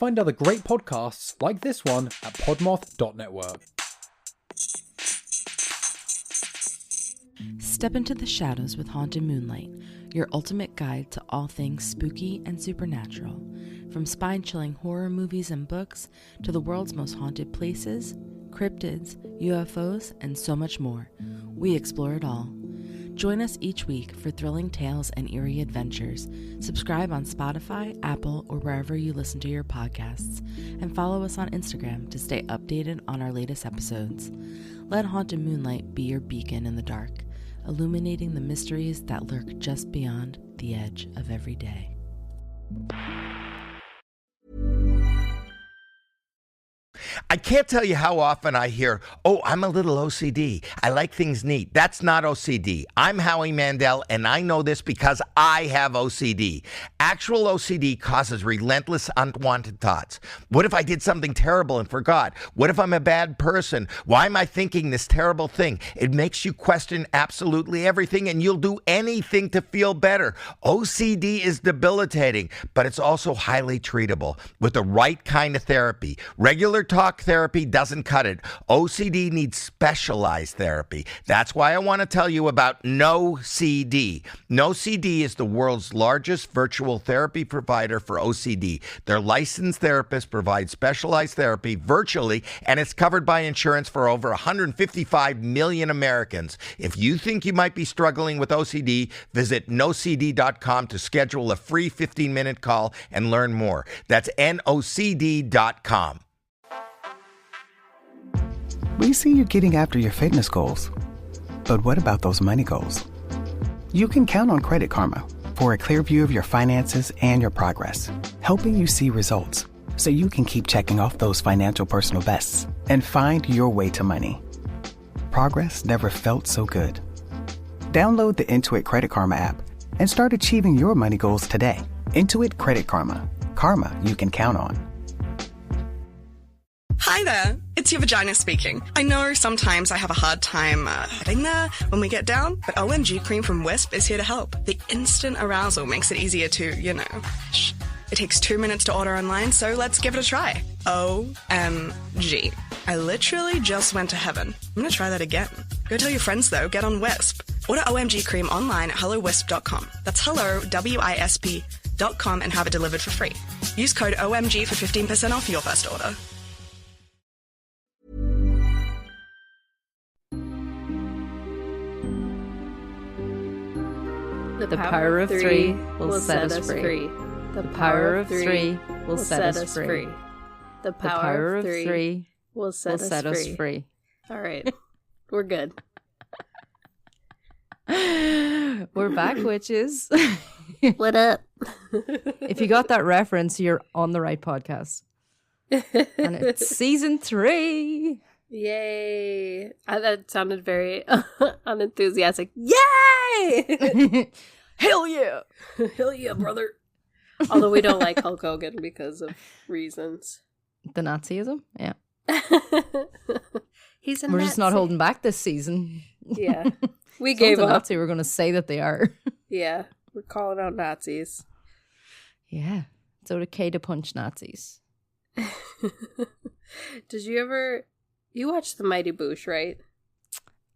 Find other great podcasts like this one at podmoth.network. Step into the shadows with Haunted Moonlight, your ultimate guide to all things spooky and supernatural. From spine-chilling horror movies and books to the world's most haunted places, cryptids, UFOs, and so much more, we explore it all. Join us each week for thrilling tales and eerie adventures. Subscribe on Spotify, Apple, or wherever you listen to your podcasts, and follow us on Instagram to stay updated on our latest episodes. Let Haunted Moonlight be your beacon in the dark, illuminating the mysteries that lurk just beyond the edge of every day. I can't tell you how often I hear, oh, I'm a little OCD. I like things neat. That's not OCD. I'm Howie Mandel, and I know this because I have OCD. Actual OCD causes relentless unwanted thoughts. What if I did something terrible and forgot? What if I'm a bad person? Why am I thinking this terrible thing? It makes you question absolutely everything, and you'll do anything to feel better. OCD is debilitating, but it's also highly treatable with the right kind of therapy. Regular talk therapy doesn't cut it. OCD needs specialized therapy. That's why I want to tell you about NoCD. NoCD is the world's largest virtual therapy provider for OCD. Their licensed therapists provide specialized therapy virtually, and it's covered by insurance for over 155 million Americans. If you think you might be struggling with OCD, visit nocd.com to schedule a free 15-minute call and learn more. That's nocd.com. We see you getting after your fitness goals. But what about those money goals? You can count on Credit Karma for a clear view of your finances and your progress, helping you see results so you can keep checking off those financial personal bests and find your way to money. Progress never felt so good. Download the Intuit Credit Karma app and start achieving your money goals today. Intuit Credit Karma. Karma you can count on. Hi there, it's your vagina speaking. I know sometimes I have a hard time getting there when we get down, but OMG Cream from Wisp is here to help. The instant arousal makes it easier to, It takes 2 minutes to order online, so let's give it a try. OMG. I literally just went to heaven. I'm gonna try that again. Go tell your friends though, get on Wisp. Order OMG Cream online at hellowisp.com. That's hello, WISP.com, and have it delivered for free. Use code OMG for 15% off your first order. The power of three will set us free. The power of three will set us free. The power of three will set us free. All right. We're good. We're back, witches. What up? If you got that reference, you're on the right podcast. And it's season 3. Yay. That sounded very unenthusiastic. Yay! Hell yeah! Hell yeah, brother. Although we don't like Hulk Hogan because of reasons. The Nazism? Yeah. He's a We're Nazi. just not holding back this season. Yeah. We gave up. Nazi, we're going to say that they are. Yeah. We're calling out Nazis. Yeah. It's okay to punch Nazis. Did you ever... You watched The Mighty Boosh, right?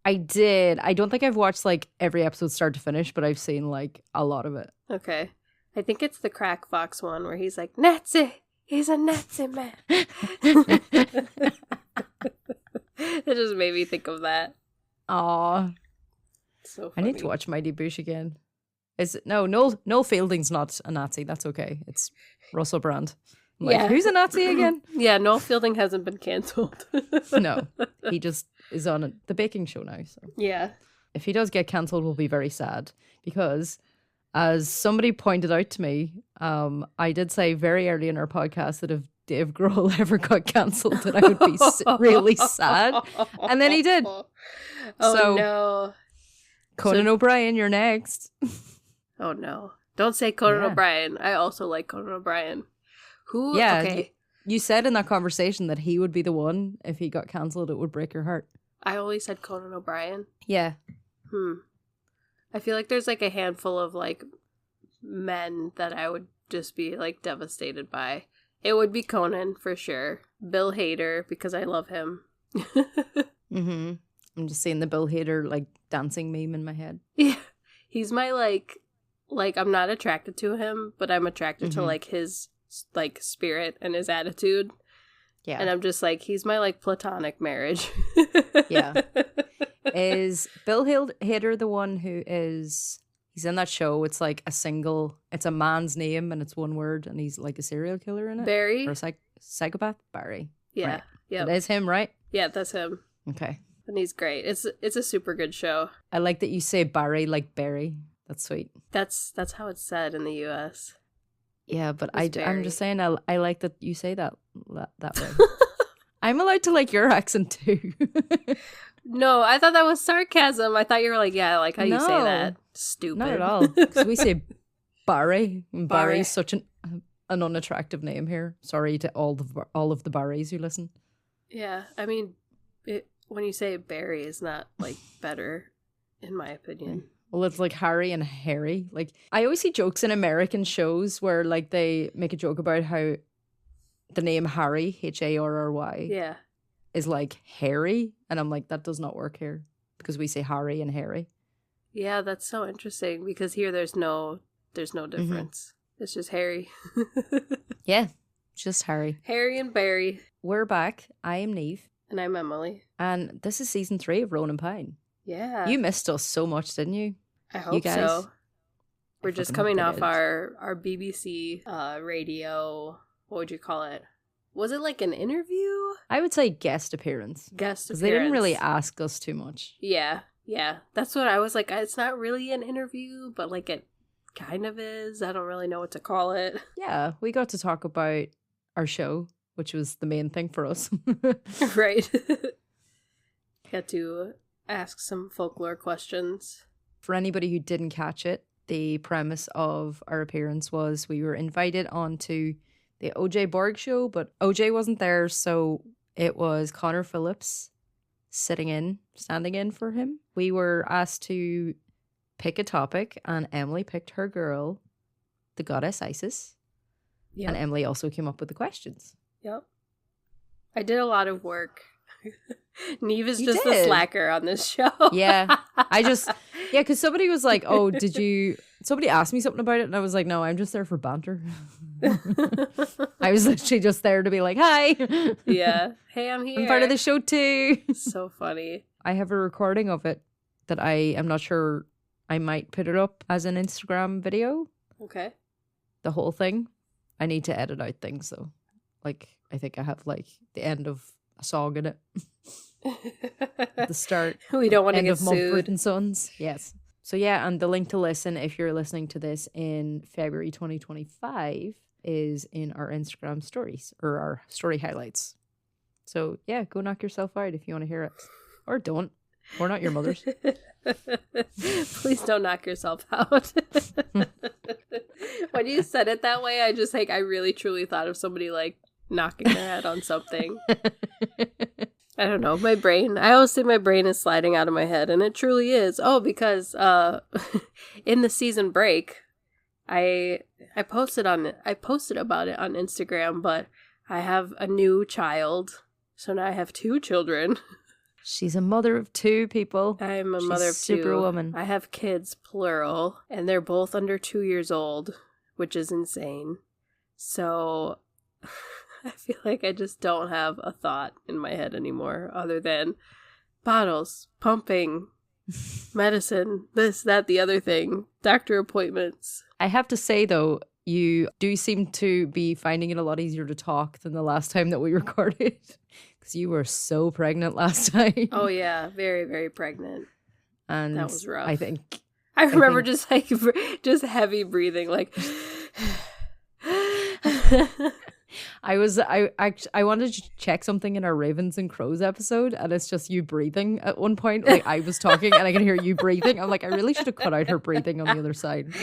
I did. I don't think I've watched like every episode start to finish, but I've seen like a lot of it. Okay. I think it's the Crack Fox one where he's like, Nazi! He's a Nazi man! It just made me think of that. Aw. So I need to watch Mighty Boosh again. Noel Fielding's not a Nazi. That's okay. It's Russell Brand. I'm like, who's a Nazi again? Yeah, Noel Fielding hasn't been cancelled. No, he just is on the baking show now. So yeah. If he does get cancelled, we'll be very sad because, as somebody pointed out to me, I did say very early in our podcast that if Dave Grohl ever got cancelled, that I would be really sad. And then he did. Oh, so, no. Conan O'Brien, you're next. Oh, no. Don't say Conan O'Brien. I also like Conan O'Brien. Who? Yeah, okay. You said in that conversation that he would be the one. If he got cancelled, it would break your heart. I always said Conan O'Brien. Yeah. I feel like there's like a handful of like men that I would just be like devastated by It would be Conan for sure. Bill Hader, because I love him. Mm-hmm. I'm just seeing the Bill Hader like dancing meme in my head. Yeah, he's my like I'm not attracted to him, but I'm attracted to like his like spirit and his attitude. Yeah, and I'm just like, he's my like platonic marriage. Yeah. Is Bill Hader the one who is? He's in that show. It's like it's a man's name and it's one word, and he's like a serial killer in it. Barry, or a psychopath. Barry. Yeah, right. yeah, It is him, right? Yeah, that's him. Okay. And he's great. It's a super good show. I like that you say Barry like Barry. That's sweet. That's how it's said in the U.S. Yeah, but It's I'm just saying I like that you say that way. I'm allowed to like your accent too. No, I thought that was sarcasm. I thought you were like, yeah, I like how you say No. that. Stupid. Not at all. Because we say Barry. And Barry. Barry's such an unattractive name here. Sorry to all of the Barrys who listen. Yeah, I mean, when you say Barry, is not like better, in my opinion. Well, it's like Harry and Harry. Like, I always see jokes in American shows where like they make a joke about how the name Harry, Harry, Yeah. is like Harry, and I'm like, that does not work here because we say Harry and Harry. Yeah, that's so interesting because here there's no difference. It's just Harry. Yeah, just Harry. Harry and Barry. We're back. I am Neve. And I'm Emily. And this is season 3 of Rowan and Pine. Yeah. You missed us so much, didn't you? I hope guys? So. We're just coming off did. our BBC radio, what would you call it? Was it like an interview? I would say guest appearance. Because they didn't really ask us too much. Yeah. That's what I was like. It's not really an interview, but like it kind of is. I don't really know what to call it. Yeah, we got to talk about our show, which was the main thing for us. Right. Got to ask some folklore questions. For anybody who didn't catch it, the premise of our appearance was we were invited onto the OJ Borg show, but OJ wasn't there, so it was Connor Phillips standing in for him. We were asked to pick a topic, and Emily picked her girl, the goddess Isis. Yep. And Emily also came up with the questions. Yep. I did a lot of work. Neve is You just did. the slacker on this show. Yeah. Because somebody was like, oh, somebody asked me something about it, and I was like, no, I'm just there for banter. I was literally just there to be like, hi. Yeah. Hey, I'm here. I'm part of the show too. So funny. I have a recording of it that I am not sure. I might put it up as an Instagram video. Okay. The whole thing. I need to edit out things though. Like, I think I have like the end of a song in it. At the start. We don't want to End get of Mumford sued. and Sons. Yes. So yeah, and the link to listen if you're listening to this in February 2025 is in our Instagram stories or our story highlights. So yeah, go knock yourself out if you want to hear it. Or don't. We're not your mothers. Please don't knock yourself out. When you said it that way, I really truly thought of somebody like knocking their head on something. I don't know. My brain. I always say my brain is sliding out of my head, and it truly is. Oh, because in the season break, I posted about it on Instagram, but I have a new child, so now I have 2 children. She's a mother of 2 people. I'm a She's mother of 2. Superwoman. I have kids, plural, and they're both under 2 years old, which is insane. So I feel like I just don't have a thought in my head anymore other than bottles, pumping, medicine, this, that, the other thing, doctor appointments. I have to say though, you do seem to be finding it a lot easier to talk than the last time that we recorded. Because you were so pregnant last time. Oh yeah, very, very pregnant. And that was rough. I remember just heavy breathing, like. I wanted to check something in our Ravens and Crows episode, and it's just you breathing at one point. Like I was talking and I can hear you breathing. I'm like, I really should have cut out her breathing on the other side.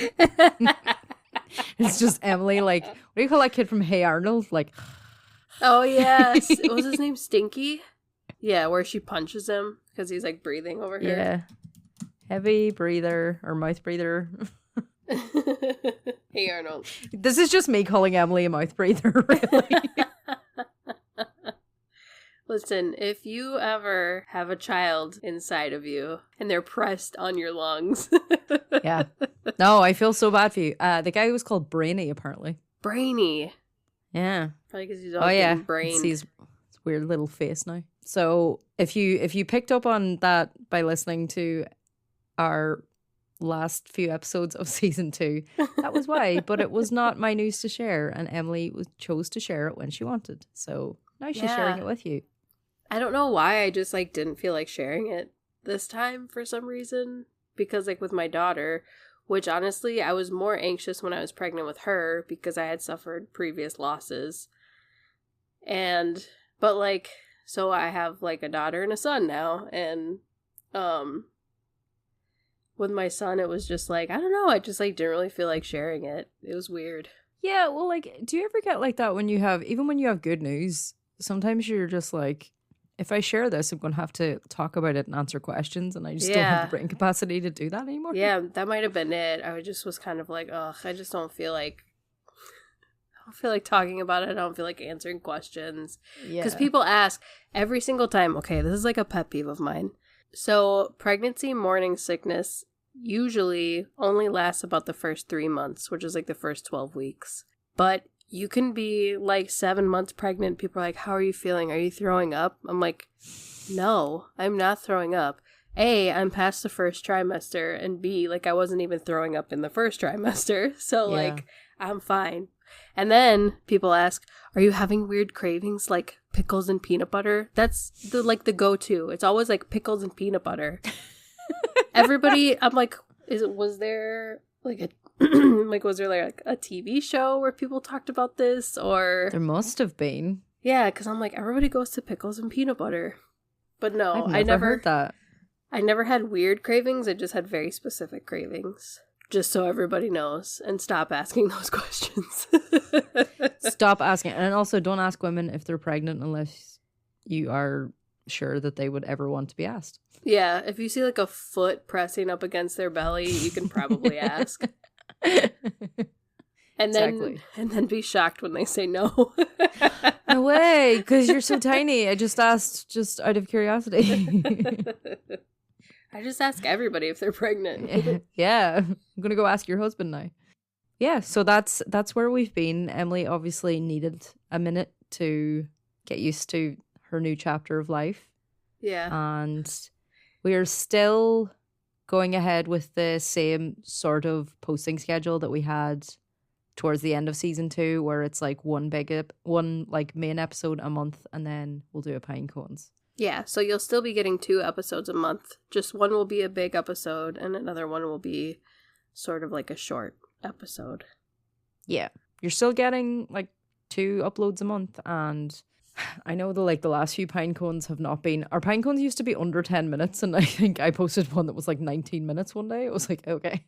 It's just Emily, like, what do you call that kid from Hey Arnold? Like, oh yes, what was his name? Stinky? Yeah, where she punches him because he's like breathing over her. yeah, heavy breather or mouth breather. Hey, Arnold. This is just me calling Emily a mouth breather, really. Listen, if you ever have a child inside of you and they're pressed on your lungs. Yeah. No, I feel so bad for you. The guy was called Brainy, apparently. Brainy. Yeah. Probably because he's all getting brained. See his weird little face now. So if you picked up on that by listening to our last few episodes of season 2, that was why. But it was not my news to share, and Emily chose to share it when she wanted. So now she's sharing it with you. I don't know why, I just like didn't feel like sharing it this time for some reason. Because like with my daughter, which honestly I was more anxious when I was pregnant with her because I had suffered previous losses. But like, so I have like a daughter and a son now, and with my son it was just like, I don't know, I just like didn't really feel like sharing it. It was weird. Yeah, well, like, do you ever get like that when you have good news, sometimes you're just like, if I share this, I'm going to have to talk about it and answer questions, and I just don't have the brain capacity to do that anymore. Yeah, that might have been it. I just was kind of like, ugh, I just don't feel like talking about it. I don't feel like answering questions. Yeah. Because people ask every single time, okay, this is like a pet peeve of mine. So pregnancy morning sickness usually only lasts about the first 3 months, which is like the first 12 weeks. But you can be like 7 months pregnant. People are like, how are you feeling? Are you throwing up? I'm like, no, I'm not throwing up. A, I'm past the first trimester, and B, like I wasn't even throwing up in the first trimester. So like, I'm fine. And then people ask, are you having weird cravings like pickles and peanut butter? That's the go-to. It's always like pickles and peanut butter. Everybody, I'm like, was there like a was there like a TV show where people talked about this? Or there must have been. Yeah, because I'm like, everybody goes to pickles and peanut butter. But no, I never heard that. I never had weird cravings. I just had very specific cravings. Just so everybody knows, and stop asking those questions. Stop asking. And also don't ask women if they're pregnant unless you are sure that they would ever want to be asked. Yeah, if you see like a foot pressing up against their belly, you can probably ask. And then be shocked when they say no. No way, because you're so tiny. I just asked just out of curiosity. I just ask everybody if they're pregnant. Yeah, I'm gonna go ask your husband now. Yeah, so that's where we've been. Emily obviously needed a minute to get used to her new chapter of life. Yeah. And we are still going ahead with the same sort of posting schedule that we had towards the end of season 2, where it's like one main episode a month, and then we'll do a pine cones. Yeah, so you'll still be getting 2 episodes a month. Just one will be a big episode, and another one will be sort of like a short episode. Yeah, you're still getting like 2 uploads a month, and I know the last few pine cones have not been. Our pine cones used to be under 10 minutes, and I think I posted one that was like 19 minutes one day. It was like, okay,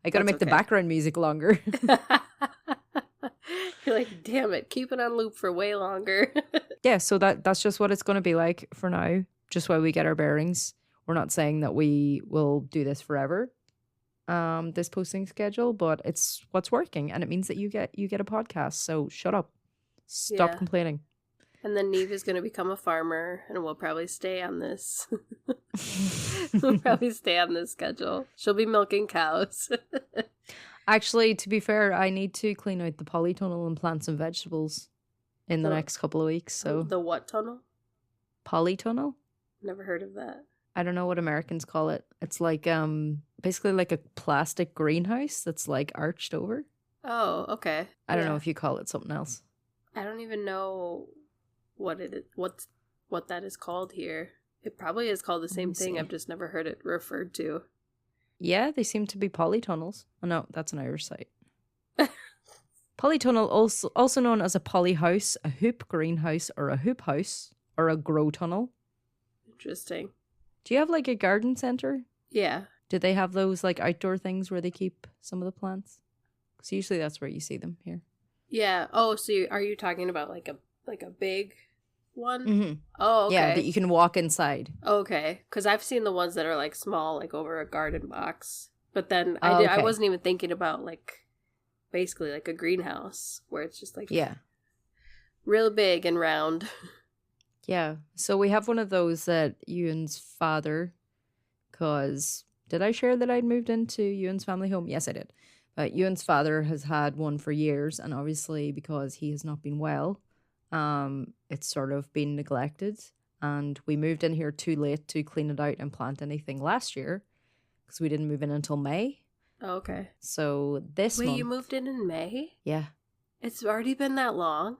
I got to make the background music longer. You're like, damn it, keep it on loop for way longer. Yeah, so that's just what it's going to be like for now, just while we get our bearings. We're not saying that we will do this forever, this posting schedule, but it's what's working, and it means that you get a podcast. So shut up, stop complaining. And then Neve is going to become a farmer, and we'll probably stay on this. We'll probably stay on this schedule. She'll be milking cows. Actually, to be fair, I need to clean out the polytunnel and plant some vegetables in the next couple of weeks. So the what tunnel? Polytunnel? Never heard of that. I don't know what Americans call it. It's like basically like a plastic greenhouse that's like arched over. Oh, okay. I don't know if you call it something else. I don't even know what it is, what that is called here. It probably is called the same thing. I've just never heard it referred to. Yeah, they seem to be polytunnels. Oh no, that's an Irish site. Polytunnel, also known as a polyhouse, a hoop greenhouse, or a hoop house, or a grow tunnel. Interesting. Do you have like a garden center? Yeah. Do they have those like outdoor things where they keep some of the plants? Because usually that's where you see them here. Yeah. Oh, so are you talking about like a big one? Mm-hmm. Oh, okay. Yeah, that you can walk inside. Okay, because I've seen the ones that are like small, like over a garden box. But then I wasn't even thinking about, like, basically like a greenhouse where it's just like real big and round. Yeah. So we have one of those that Ewan's father, because did I share that I'd moved into Ewan's family home? Yes, I did. But Ewan's father has had one for years, and obviously because he has not been well, it's sort of been neglected. And we moved in here too late to clean it out and plant anything last year because we didn't move in until May. Oh, okay. So this month... Wait, you moved in May? Yeah. It's already been that long?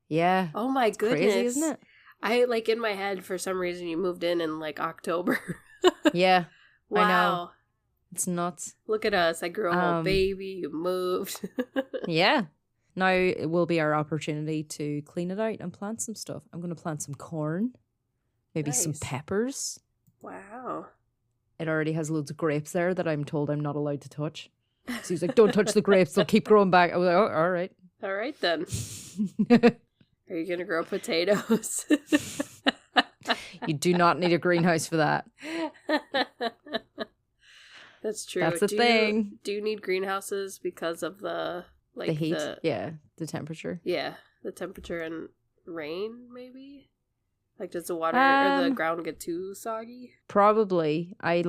Yeah. Oh my goodness. Crazy, isn't it? I, like, in my head, for some reason, you moved in like, October. Yeah. Wow. I know. It's nuts. Look at us. I grew a whole baby. You moved. Yeah. Now it will be our opportunity to clean it out and plant some stuff. I'm going to plant some corn. Maybe some peppers. Wow. It already has loads of grapes there that I'm told I'm not allowed to touch. So he's like, don't touch the grapes. They'll keep growing back. I was like, oh, all right. All right, then. Are you going to grow potatoes? You do not need a greenhouse for that. That's true. That's the thing. Do you need greenhouses because of the heat? The temperature. Yeah, the temperature and rain, maybe? Like, does the water or the ground get too soggy? Probably. I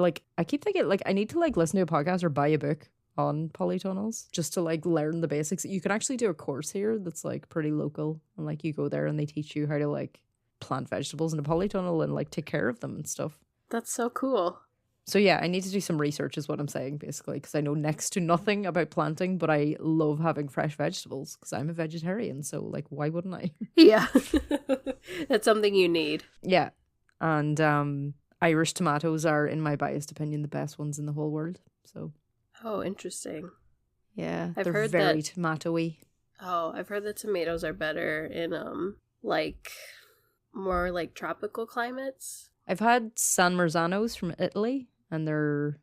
keep thinking, like, I need to, like, listen to a podcast or buy a book on polytunnels just to, like, learn the basics. You can actually do a course here that's, like, pretty local. And, like, you go there and they teach you how to, like, plant vegetables in a polytunnel and, like, take care of them and stuff. That's so cool. So, yeah, I need to do some research is what I'm saying, basically, because I know next to nothing about planting, but I love having fresh vegetables because I'm a vegetarian. So, like, why wouldn't I? Yeah. That's something you need. Yeah. And Irish tomatoes are, in my biased opinion, the best ones in the whole world. So. Oh, interesting. Yeah. I've they're heard very tomatoey. Oh, I've heard that tomatoes are better in, like, more, like, tropical climates. I've had San Marzanos from Italy. And they're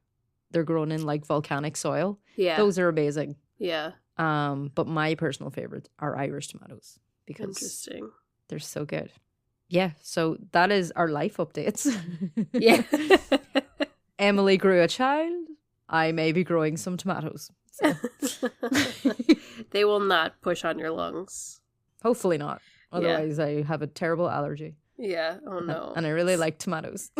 grown in like volcanic soil. Yeah. Those are amazing. Yeah. But my personal favorite are Irish tomatoes because interesting. They're so good. Yeah, so that is our life updates. Yeah. Emily grew a child. I may be growing some tomatoes. So. They will not push on your lungs. Hopefully not. Otherwise I have a terrible allergy. Yeah. Oh no. And I really like tomatoes.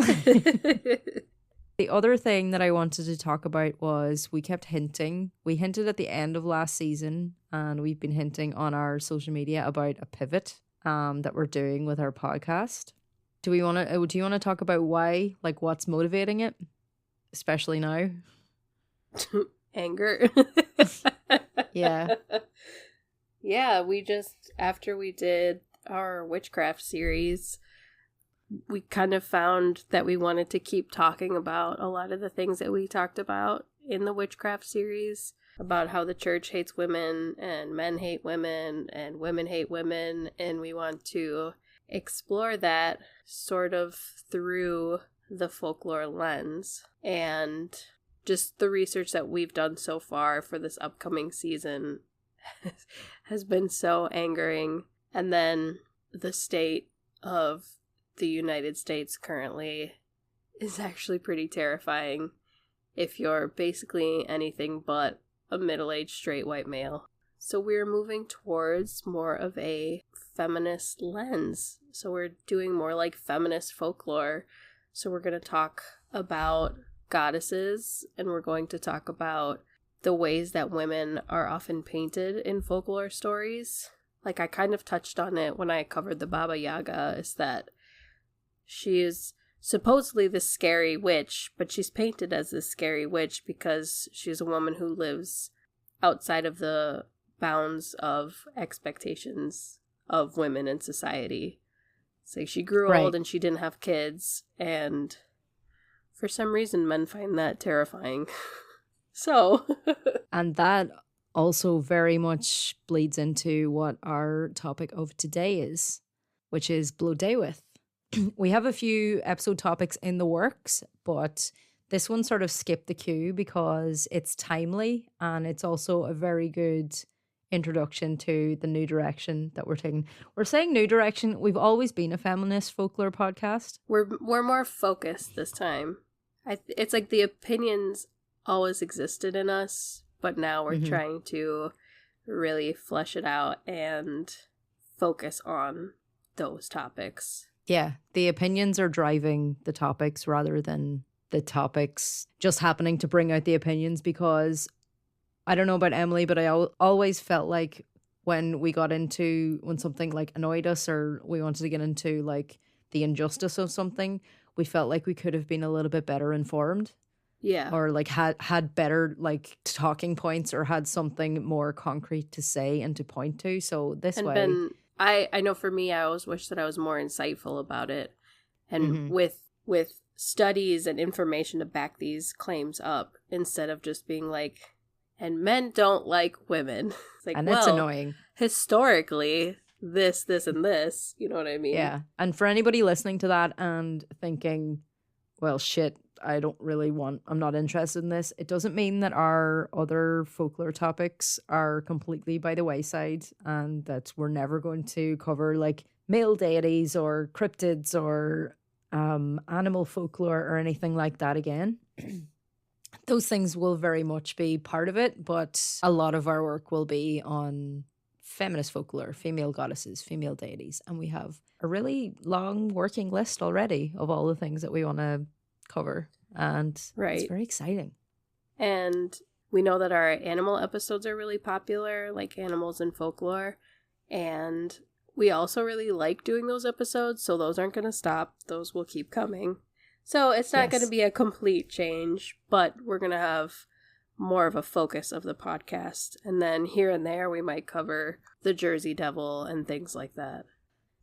The other thing that I wanted to talk about was we kept hinting. We hinted at the end of last season, and we've been hinting on our social media about a pivot that we're doing with our podcast. Do you want to talk about why? Like, what's motivating it, especially now? Anger. Yeah. Yeah, we just, after we did our witchcraft series, we kind of found that we wanted to keep talking about a lot of the things that we talked about in the witchcraft series, about how the church hates women and men hate women and women hate women, and we want to explore that sort of through the folklore lens. And just the research that we've done so far for this upcoming season has been so angering. And then the state of the United States currently is actually pretty terrifying if you're basically anything but a middle-aged straight white male. So we're moving towards more of a feminist lens. So we're doing more like feminist folklore. So we're going to talk about goddesses, and we're going to talk about the ways that women are often painted in folklore stories. Like, I kind of touched on it when I covered the Baba Yaga, is that she is supposedly this scary witch, but she's painted as this scary witch because she's a woman who lives outside of the bounds of expectations of women in society. It's like she grew old and she didn't have kids, and for some reason men find that terrifying. So. And that also very much bleeds into what our topic of today is, which is Blodeuwedd. We have a few episode topics in the works, but this one sort of skipped the queue because it's timely and it's also a very good introduction to the new direction that we're taking. We're saying new direction. We've always been a feminist folklore podcast. We're more focused this time. It's like the opinions always existed in us, but now we're trying to really flesh it out and focus on those topics. Yeah, the opinions are driving the topics rather than the topics just happening to bring out the opinions, because I don't know about Emily, but I always felt like when something like annoyed us or we wanted to get into like the injustice of something, we felt like we could have been a little bit better informed. Yeah. Or like had better like talking points or had something more concrete to say and to point to. So this way. And I know for me, I always wish that I was more insightful about it. And with studies and information to back these claims up, instead of just being like, and men don't like women. It's like, it's annoying. Historically, this, and this, you know what I mean? Yeah. And for anybody listening to that and thinking, well, shit, I'm not interested in this, it doesn't mean that our other folklore topics are completely by the wayside and that we're never going to cover like male deities or cryptids or animal folklore or anything like that again. Those things will very much be part of it, but a lot of our work will be on feminist folklore, female goddesses, female deities, and we have a really long working list already of all the things that we want to cover, and it's very exciting. And we know that our animal episodes are really popular, like animals and folklore, and we also really like doing those episodes, so those aren't going to stop. Those will keep coming. So it's not going to be a complete change, but we're going to have more of a focus of the podcast, and then here and there we might cover the Jersey Devil and things like that.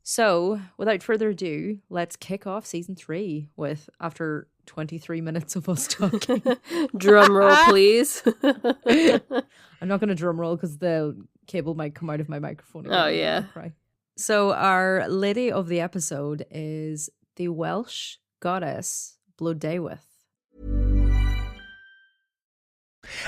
So, without further ado, let's kick off season 3 with, after 23 minutes of us talking. Drum roll, please. I'm not going to drum roll because the cable might come out of my microphone again. Oh, yeah. So, our lady of the episode is the Welsh goddess Blodeuwedd.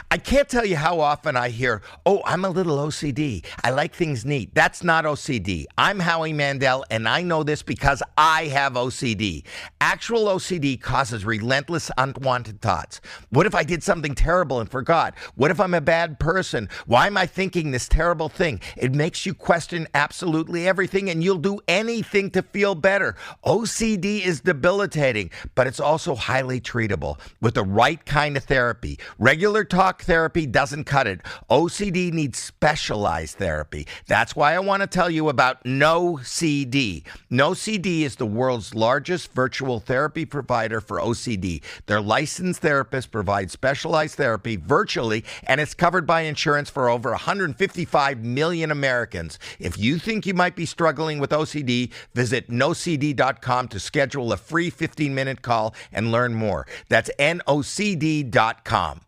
I can't tell you how often I hear, oh, I'm a little OCD. I like things neat. That's not OCD. I'm Howie Mandel, and I know this because I have OCD. Actual OCD causes relentless, unwanted thoughts. What if I did something terrible and forgot? What if I'm a bad person? Why am I thinking this terrible thing? It makes you question absolutely everything, and you'll do anything to feel better. OCD is debilitating, but it's also highly treatable with the right kind of therapy. Regular talk therapy doesn't cut it. OCD needs specialized therapy. That's why I want to tell you about NoCD. NoCD is the world's largest virtual therapy provider for OCD. Their licensed therapists provide specialized therapy virtually, and it's covered by insurance for over 155 million Americans. If you think you might be struggling with OCD, visit nocd.com to schedule a free 15-minute call and learn more. That's nocd.com.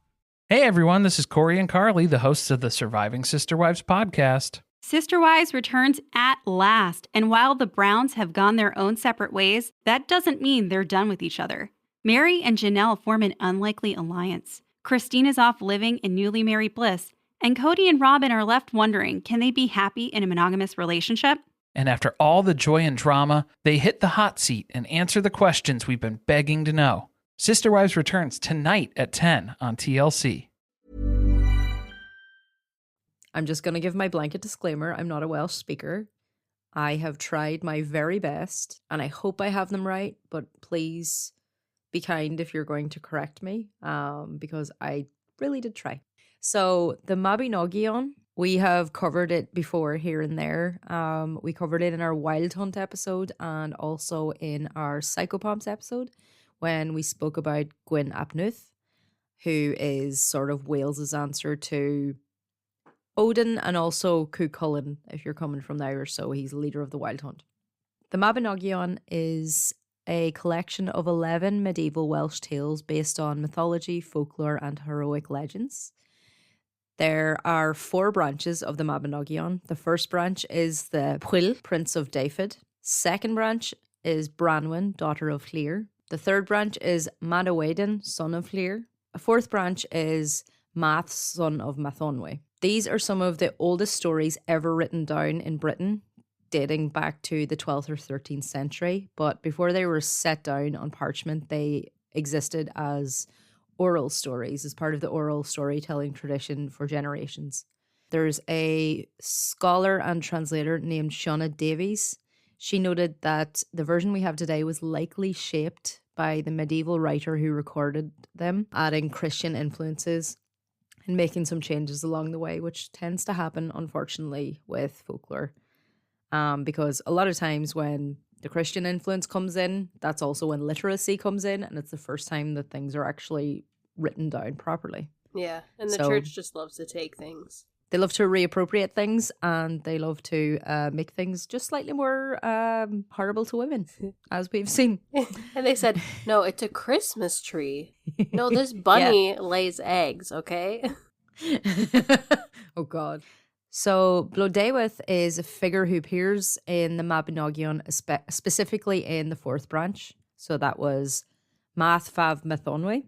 Hey everyone, this is Corey and Carly, the hosts of the Surviving Sister Wives podcast. Sister Wives returns at last, and while the Browns have gone their own separate ways, that doesn't mean they're done with each other. Mary and Janelle form an unlikely alliance. Christine is off living in newly married bliss, and Cody and Robin are left wondering, can they be happy in a monogamous relationship? And after all the joy and drama, they hit the hot seat and answer the questions we've been begging to know. Sister Wives returns tonight at 10 on TLC. I'm just going to give my blanket disclaimer. I'm not a Welsh speaker. I have tried my very best, and I hope I have them right, but please be kind if you're going to correct me, because I really did try. So the Mabinogi, we have covered it before here and there. We covered it in our Wild Hunt episode and also in our Psychopomps episode, when we spoke about Gwyn ap Nuth, who is sort of Wales's answer to Odin and also Cú Chulainn, if you're coming from the Irish, so he's the leader of the Wild Hunt. The Mabinogi is a collection of 11 medieval Welsh tales based on mythology, folklore, and heroic legends. There are 4 branches of the Mabinogi. The first branch is the Pwyll, Prince of Dyfed. Second branch is Branwen, daughter of Llŷr. The third branch is Manawydan, son of Llŷr. A fourth branch is Math, son of Mathonwe. These are some of the oldest stories ever written down in Britain, dating back to the 12th or 13th century. But before they were set down on parchment, they existed as oral stories as part of the oral storytelling tradition for generations. There's a scholar and translator named Jhenah Davies. She noted that the version we have today was likely shaped by the medieval writer who recorded them, adding Christian influences and making some changes along the way, which tends to happen, unfortunately, with folklore. Because a lot of times when the Christian influence comes in, that's also when literacy comes in, and it's the first time that things are actually written down properly. Yeah, and the church just loves to take things. They love to reappropriate things, and they love to make things just slightly more horrible to women, as we've seen. And they said, no, it's a Christmas tree. No, this bunny lays eggs, okay? Oh, God. So Blodeuwedd is a figure who appears in the Mabinogi, specifically in the fourth branch. So that was Math Fav Mythonwe.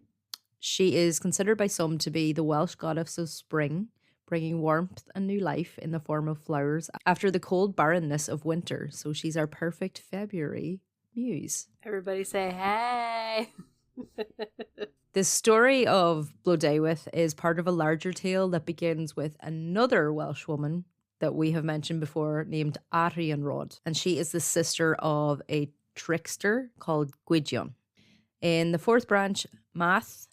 She is considered by some to be the Welsh goddess of spring, bringing warmth and new life in the form of flowers after the cold barrenness of winter. So she's our perfect February muse. Everybody say, hey! The story of Blodeuwedd is part of a larger tale that begins with another Welsh woman that we have mentioned before named Arianrod, and she is the sister of a trickster called Gwydion. In the fourth branch, Math,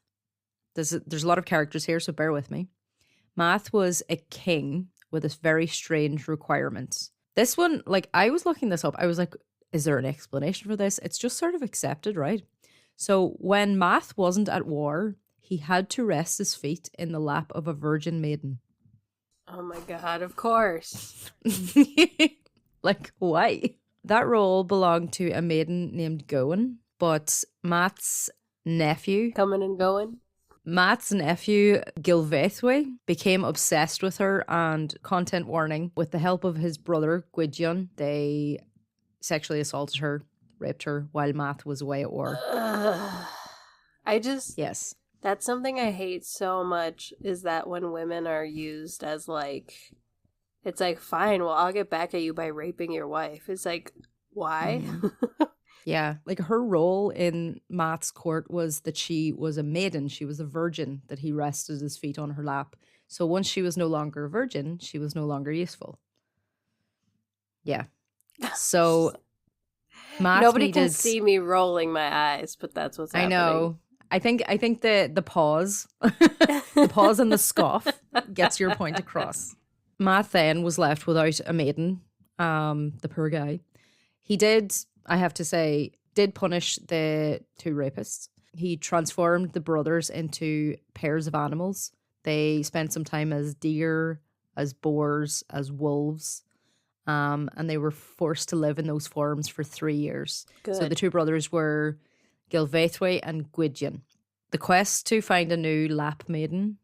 there's a lot of characters here, so bear with me. Math was a king with this very strange requirements. This one, like, I was looking this up, I was like, is there an explanation for this? It's just sort of accepted, right? So when Math wasn't at war, he had to rest his feet in the lap of a virgin maiden. Oh my God, of course. Like, why? That role belonged to a maiden named Gowan, but Math's nephew... Coming and going? Matt's nephew, Gylfaethwy, became obsessed with her, and content warning, with the help of his brother, Gwydion, they sexually assaulted her, raped her while Math was away at war. Yes. That's something I hate so much, is that when women are used as like, it's like, fine, well, I'll get back at you by raping your wife. It's like, why? Yeah, like her role in Math's court was that she was a maiden. She was a virgin that he rested his feet on her lap. So once she was no longer a virgin, she was no longer useful. Yeah. So Math Nobody can see me rolling my eyes, but that's what's happening. I know. I think the pause, the pause and the scoff gets your point across. Math then was left without a maiden, the poor guy. He did, I have to say, did punish the two rapists. He transformed the brothers into pairs of animals. They spent some time as deer, as boars, as wolves, and they were forced to live in those forms for 3 years. Good. So the two brothers were Gylfaethwy and Gwydion. The quest to find a new lap maiden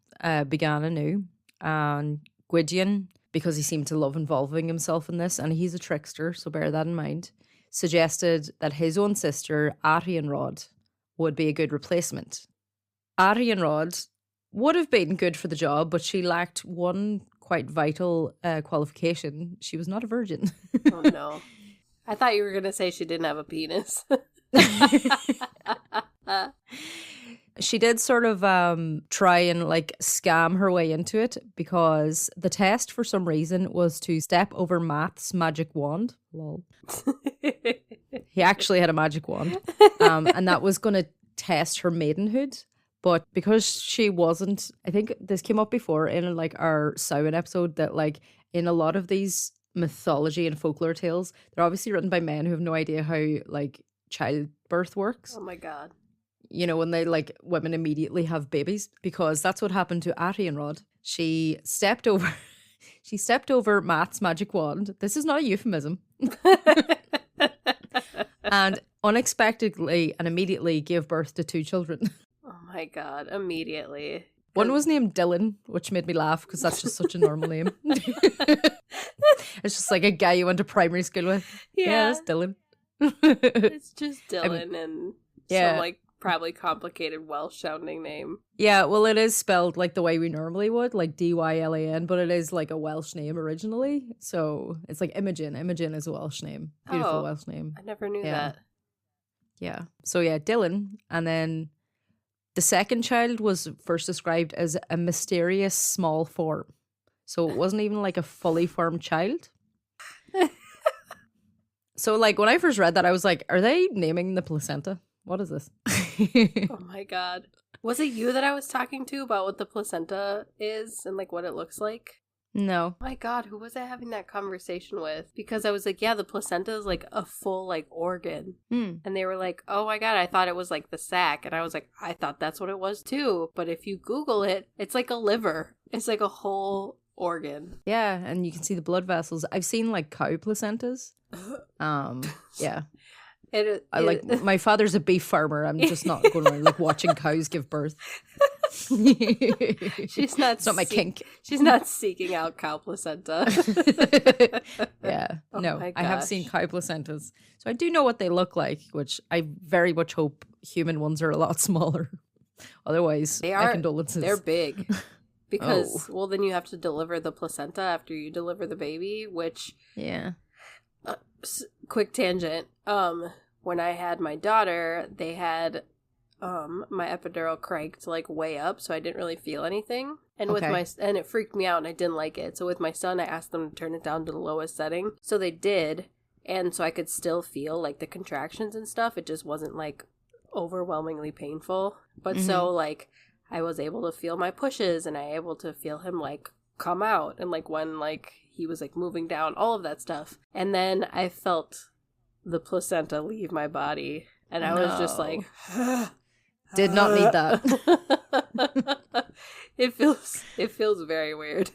began anew, and Gwydion, because he seemed to love involving himself in this, and he's a trickster, so bear that in mind, suggested that his own sister, Arianrod, would be a good replacement. Arianrod would have been good for the job, but she lacked one quite vital qualification. She was not a virgin. Oh, no. I thought you were going to say she didn't have a penis. She did sort of try and like scam her way into it, because the test for some reason was to step over Math's magic wand. Lol. He actually had a magic wand, and that was going to test her maidenhood. But because she wasn't, I think this came up before in like our Samhain episode, that like in a lot of these mythology and folklore tales, they're obviously written by men who have no idea how like childbirth works. Oh my God. You know, when they like women immediately have babies, because that's what happened to Arianrod. She stepped over Math's magic wand. This is not a euphemism. And unexpectedly and immediately gave birth to 2 children. Oh my God, immediately. One was named Dylan, which made me laugh because that's just such a normal name. It's just like a guy you went to primary school with. Yeah, that's Dylan. It's just Dylan and some like probably complicated Welsh sounding name. Yeah, well, it is spelled like the way we normally would, like Dylan, but it is like a Welsh name originally. So it's like Imogen. Imogen is a Welsh name. Beautiful Welsh name. I never knew that. Yeah. So yeah, Dylan, and then The second child was first described as a mysterious small form. So it wasn't even like a fully formed child. So like when I first read that, I was like, are they naming the placenta? What is this? Oh my god. Was it you that I was talking to about what the placenta is and like what it looks like? No. Oh my god, who was I having that conversation with? Because I was like, yeah, the placenta is like a full like organ. And they were like, oh my god, I thought it was like the sac. And I was like, I thought that's what it was too. But if you Google it, it's like a liver. It's like a whole organ. Yeah, and you can see the blood vessels. I've seen like cow placentas. Yeah. I like my father's a beef farmer. I'm just not going around like watching cows give birth. She's not. It's not my kink. She's not seeking out cow placenta. Yeah, Oh no, my I have gosh. seen cow placentas, so I do know what they look like. Which I very much hope human ones are a lot smaller. Otherwise, They my are. condolences. They're big. Because well, then you have to deliver the placenta after you deliver the baby. Which Yeah. Quick tangent. When I had my daughter, they had my epidural cranked like way up, so I didn't really feel anything. And with Okay. and it freaked me out, and I didn't like it. So with my son, I asked them to turn it down to the lowest setting. So they did, and so I could still feel like the contractions and stuff. It just wasn't like overwhelmingly painful. But so like I was able to feel my pushes, and I able to feel him like come out, and like when like he was like moving down, all of that stuff. And then I felt the placenta leave my body, and I was just like, Did not need that. it feels very weird.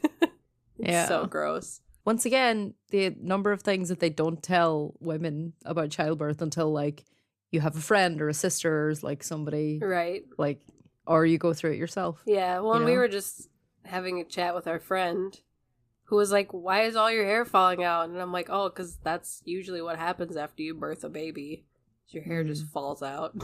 It's Yeah. so gross. Once again, the number of things that they don't tell women about childbirth until like you have a friend or a sister or like somebody Right. like, or you go through it yourself. Yeah, well, You and we know? were just having a chat with our friend who was like, why is all your hair falling out? And I'm like, oh, because that's usually what happens after you birth a baby. Your hair just falls out.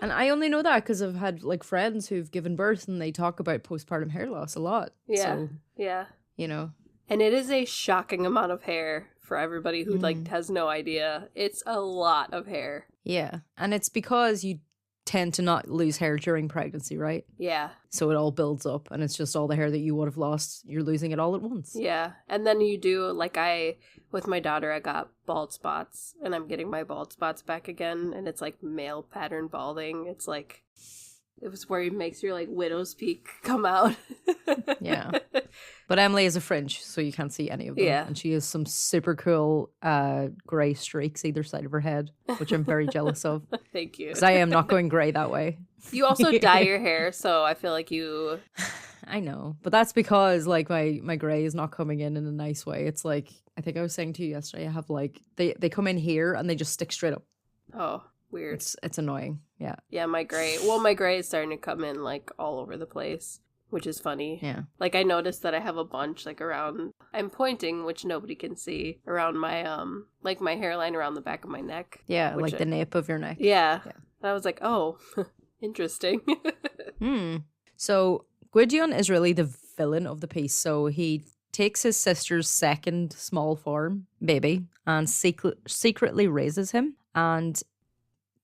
And I only know that because I've had like friends who've given birth and they talk about postpartum hair loss a lot. Yeah, So, yeah. you know, And it is a shocking amount of hair for everybody who like has no idea. It's a lot of hair. yeah. And it's because you tend to not lose hair during pregnancy, right? Yeah, So it all builds up and it's just all the hair that you would have lost. You're losing it all at once. yeah. And then you do, like with my daughter, I got bald spots, and I'm getting my bald spots back again, and it's like male pattern balding. It's like, it was where it makes your like widow's peak come out. Yeah. But Emily is a fringe, so you can't see any of them. Yeah. And she has some super cool grey streaks either side of her head, which I'm very jealous of. Thank you. Because I am not going grey that way. You also dye your hair, so I feel like you... I know. But that's because like my grey is not coming in a nice way. It's like, I think I was saying to you yesterday, I have like, they come in here and they just stick straight up. Oh, weird. It's annoying. Yeah. Yeah, my gray is starting to come in like all over the place, which is funny. Yeah. Like I noticed that I have a bunch like around, I'm pointing, which nobody can see, around my like my hairline around the back of my neck. Yeah, Which like the nape of your neck. Yeah. Yeah. And I was like, oh, interesting. So Gwydion is really the villain of the piece. So he takes his sister's second small form baby and secretly raises him. And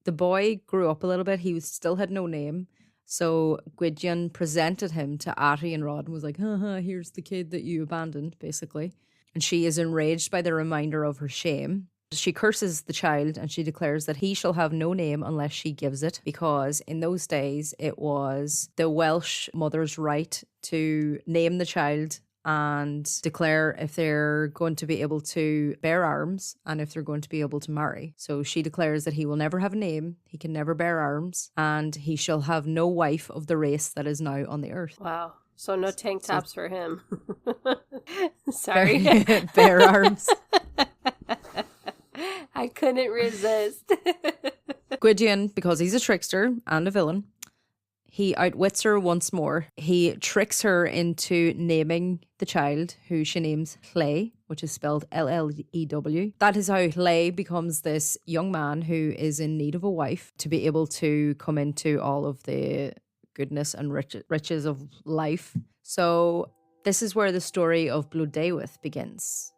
the boy grew up a little bit. He still had no name. So Gwydion presented him to Atty and Rod and was like, haha, here's the kid that you abandoned, basically. And she is enraged by the reminder of her shame. She curses the child and she declares that he shall have no name unless she gives it, because in those days it was the Welsh mother's right to name the child and declare if they're going to be able to bear arms and if they're going to be able to marry. So she declares that he will never have a name, he can never bear arms, and he shall have no wife of the race that is now on the earth. Wow. So no tank tops for him. Sorry. Bear arms. I couldn't resist. Gwydion, because he's a trickster and a villain, he outwits her once more. He tricks her into naming the child, who she names Llay, which is spelled L-L-E-W. That is how Llay becomes this young man who is in need of a wife to be able to come into all of the goodness and riches of life. So this is where the story of Blodeuwedd begins.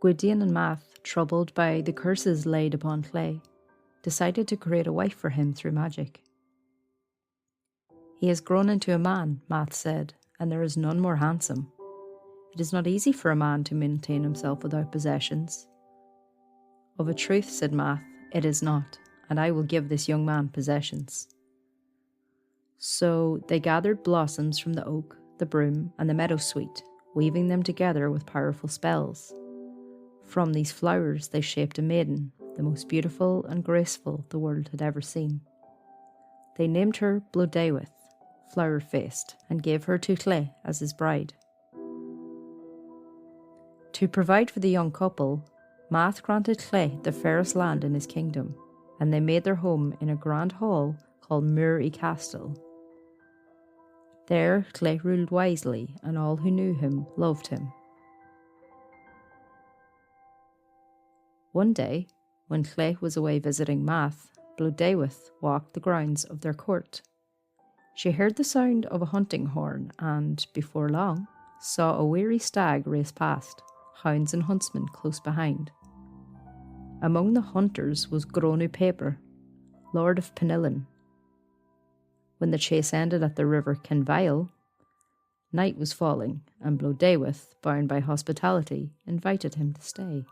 Gwydion and Math, troubled by the curses laid upon Llay, decided to create a wife for him through magic. He has grown into a man, Math said, and there is none more handsome. It is not easy for a man to maintain himself without possessions. Of a truth, said Math, it is not, and I will give this young man possessions. So they gathered blossoms from the oak, the broom, and the meadowsweet, weaving them together with powerful spells. From these flowers they shaped a maiden, the most beautiful and graceful the world had ever seen. They named her Blodeuwedd, flower-faced, and gave her to Cle as his bride. To provide for the young couple, Math granted Cle the fairest land in his kingdom, and they made their home in a grand hall called Muir Castle. There Cle ruled wisely, and all who knew him loved him. One day, when Cle was away visiting Math, Blodeuwedd walked the grounds of their court. She heard the sound of a hunting horn and, before long, saw a weary stag race past, hounds and huntsmen close behind. Among the hunters was Gronu Paper, Lord of Penillin. When the chase ended at the river Kenvail, night was falling, and Blodeuwedd, bound by hospitality, invited him to stay.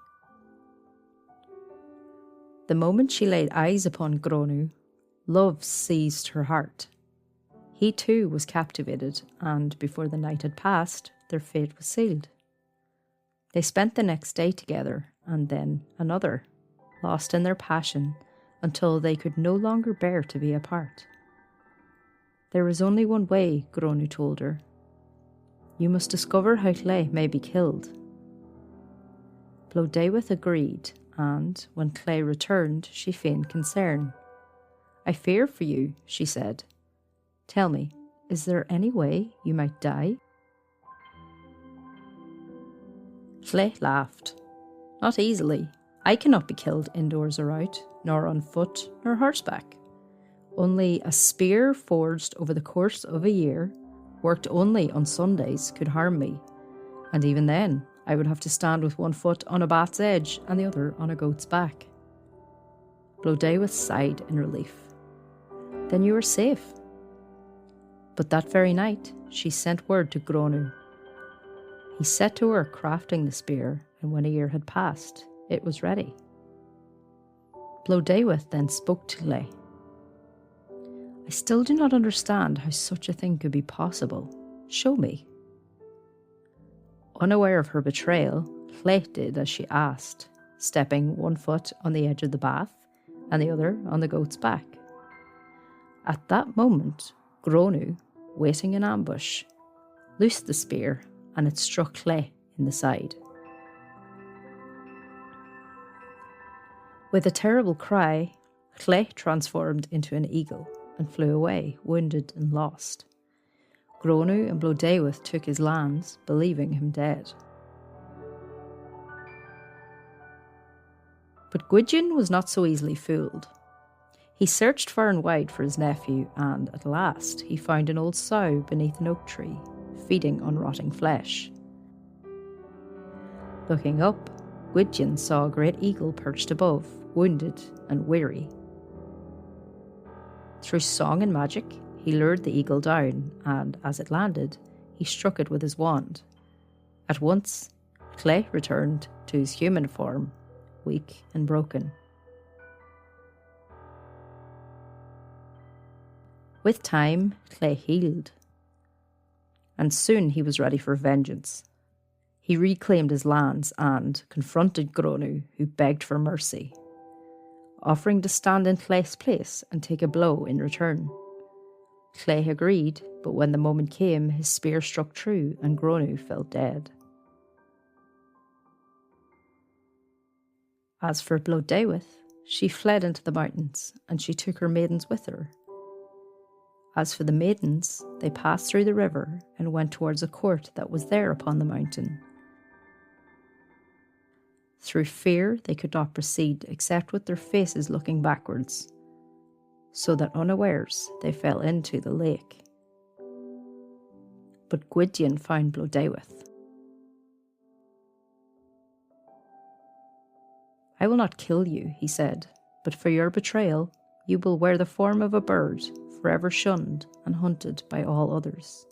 The moment she laid eyes upon Gronu, love seized her heart. He too was captivated, and before the night had passed, their fate was sealed. They spent the next day together, and then another, lost in their passion, until they could no longer bear to be apart. There is only one way, Gronu told her. You must discover how Cle may be killed. Blodeuwedd agreed, and when Cle returned, she feigned concern. I fear for you, she said. Tell me, is there any way you might die? Cle laughed. Not easily. I cannot be killed indoors or out, nor on foot, nor horseback. Only a spear forged over the course of a year, worked only on Sundays, could harm me, and even then I would have to stand with one foot on a bat's edge and the other on a goat's back. Blodeuwedd sighed in relief. Then you are safe. But that very night she sent word to Gronu. He set to work crafting the spear, and when a year had passed, it was ready. Blodeuwedd then spoke to Cle. I still do not understand how such a thing could be possible. Show me. Unaware of her betrayal, Cle did as she asked, stepping one foot on the edge of the bath and the other on the goat's back. At that moment, Gronu, waiting in ambush, loosed the spear and it struck Cle in the side. With a terrible cry, Cle transformed into an eagle and flew away, wounded and lost. Gronu and Blodeuwedd took his lands, believing him dead. But Gwydion was not so easily fooled. He searched far and wide for his nephew, and at last he found an old sow beneath an oak tree, feeding on rotting flesh. Looking up, Gwydion saw a great eagle perched above, wounded and weary. Through song and magic, he lured the eagle down, and as it landed, he struck it with his wand. At once, Cle returned to his human form, weak and broken. With time, Cle healed, and soon he was ready for vengeance. He reclaimed his lands and confronted Gronu, who begged for mercy, offering to stand in Cle's place and take a blow in return. Cle agreed, but when the moment came, his spear struck true and Gronu fell dead. As for Blodeuwedd, she fled into the mountains, and she took her maidens with her. As for the maidens, they passed through the river and went towards a court that was there upon the mountain. Through fear, they could not proceed except with their faces looking backwards, so that unawares they fell into the lake. But Gwydion found Blodeuwedd. I will not kill you, he said, But for your betrayal, you will wear the form of a bird, forever shunned and hunted by all others.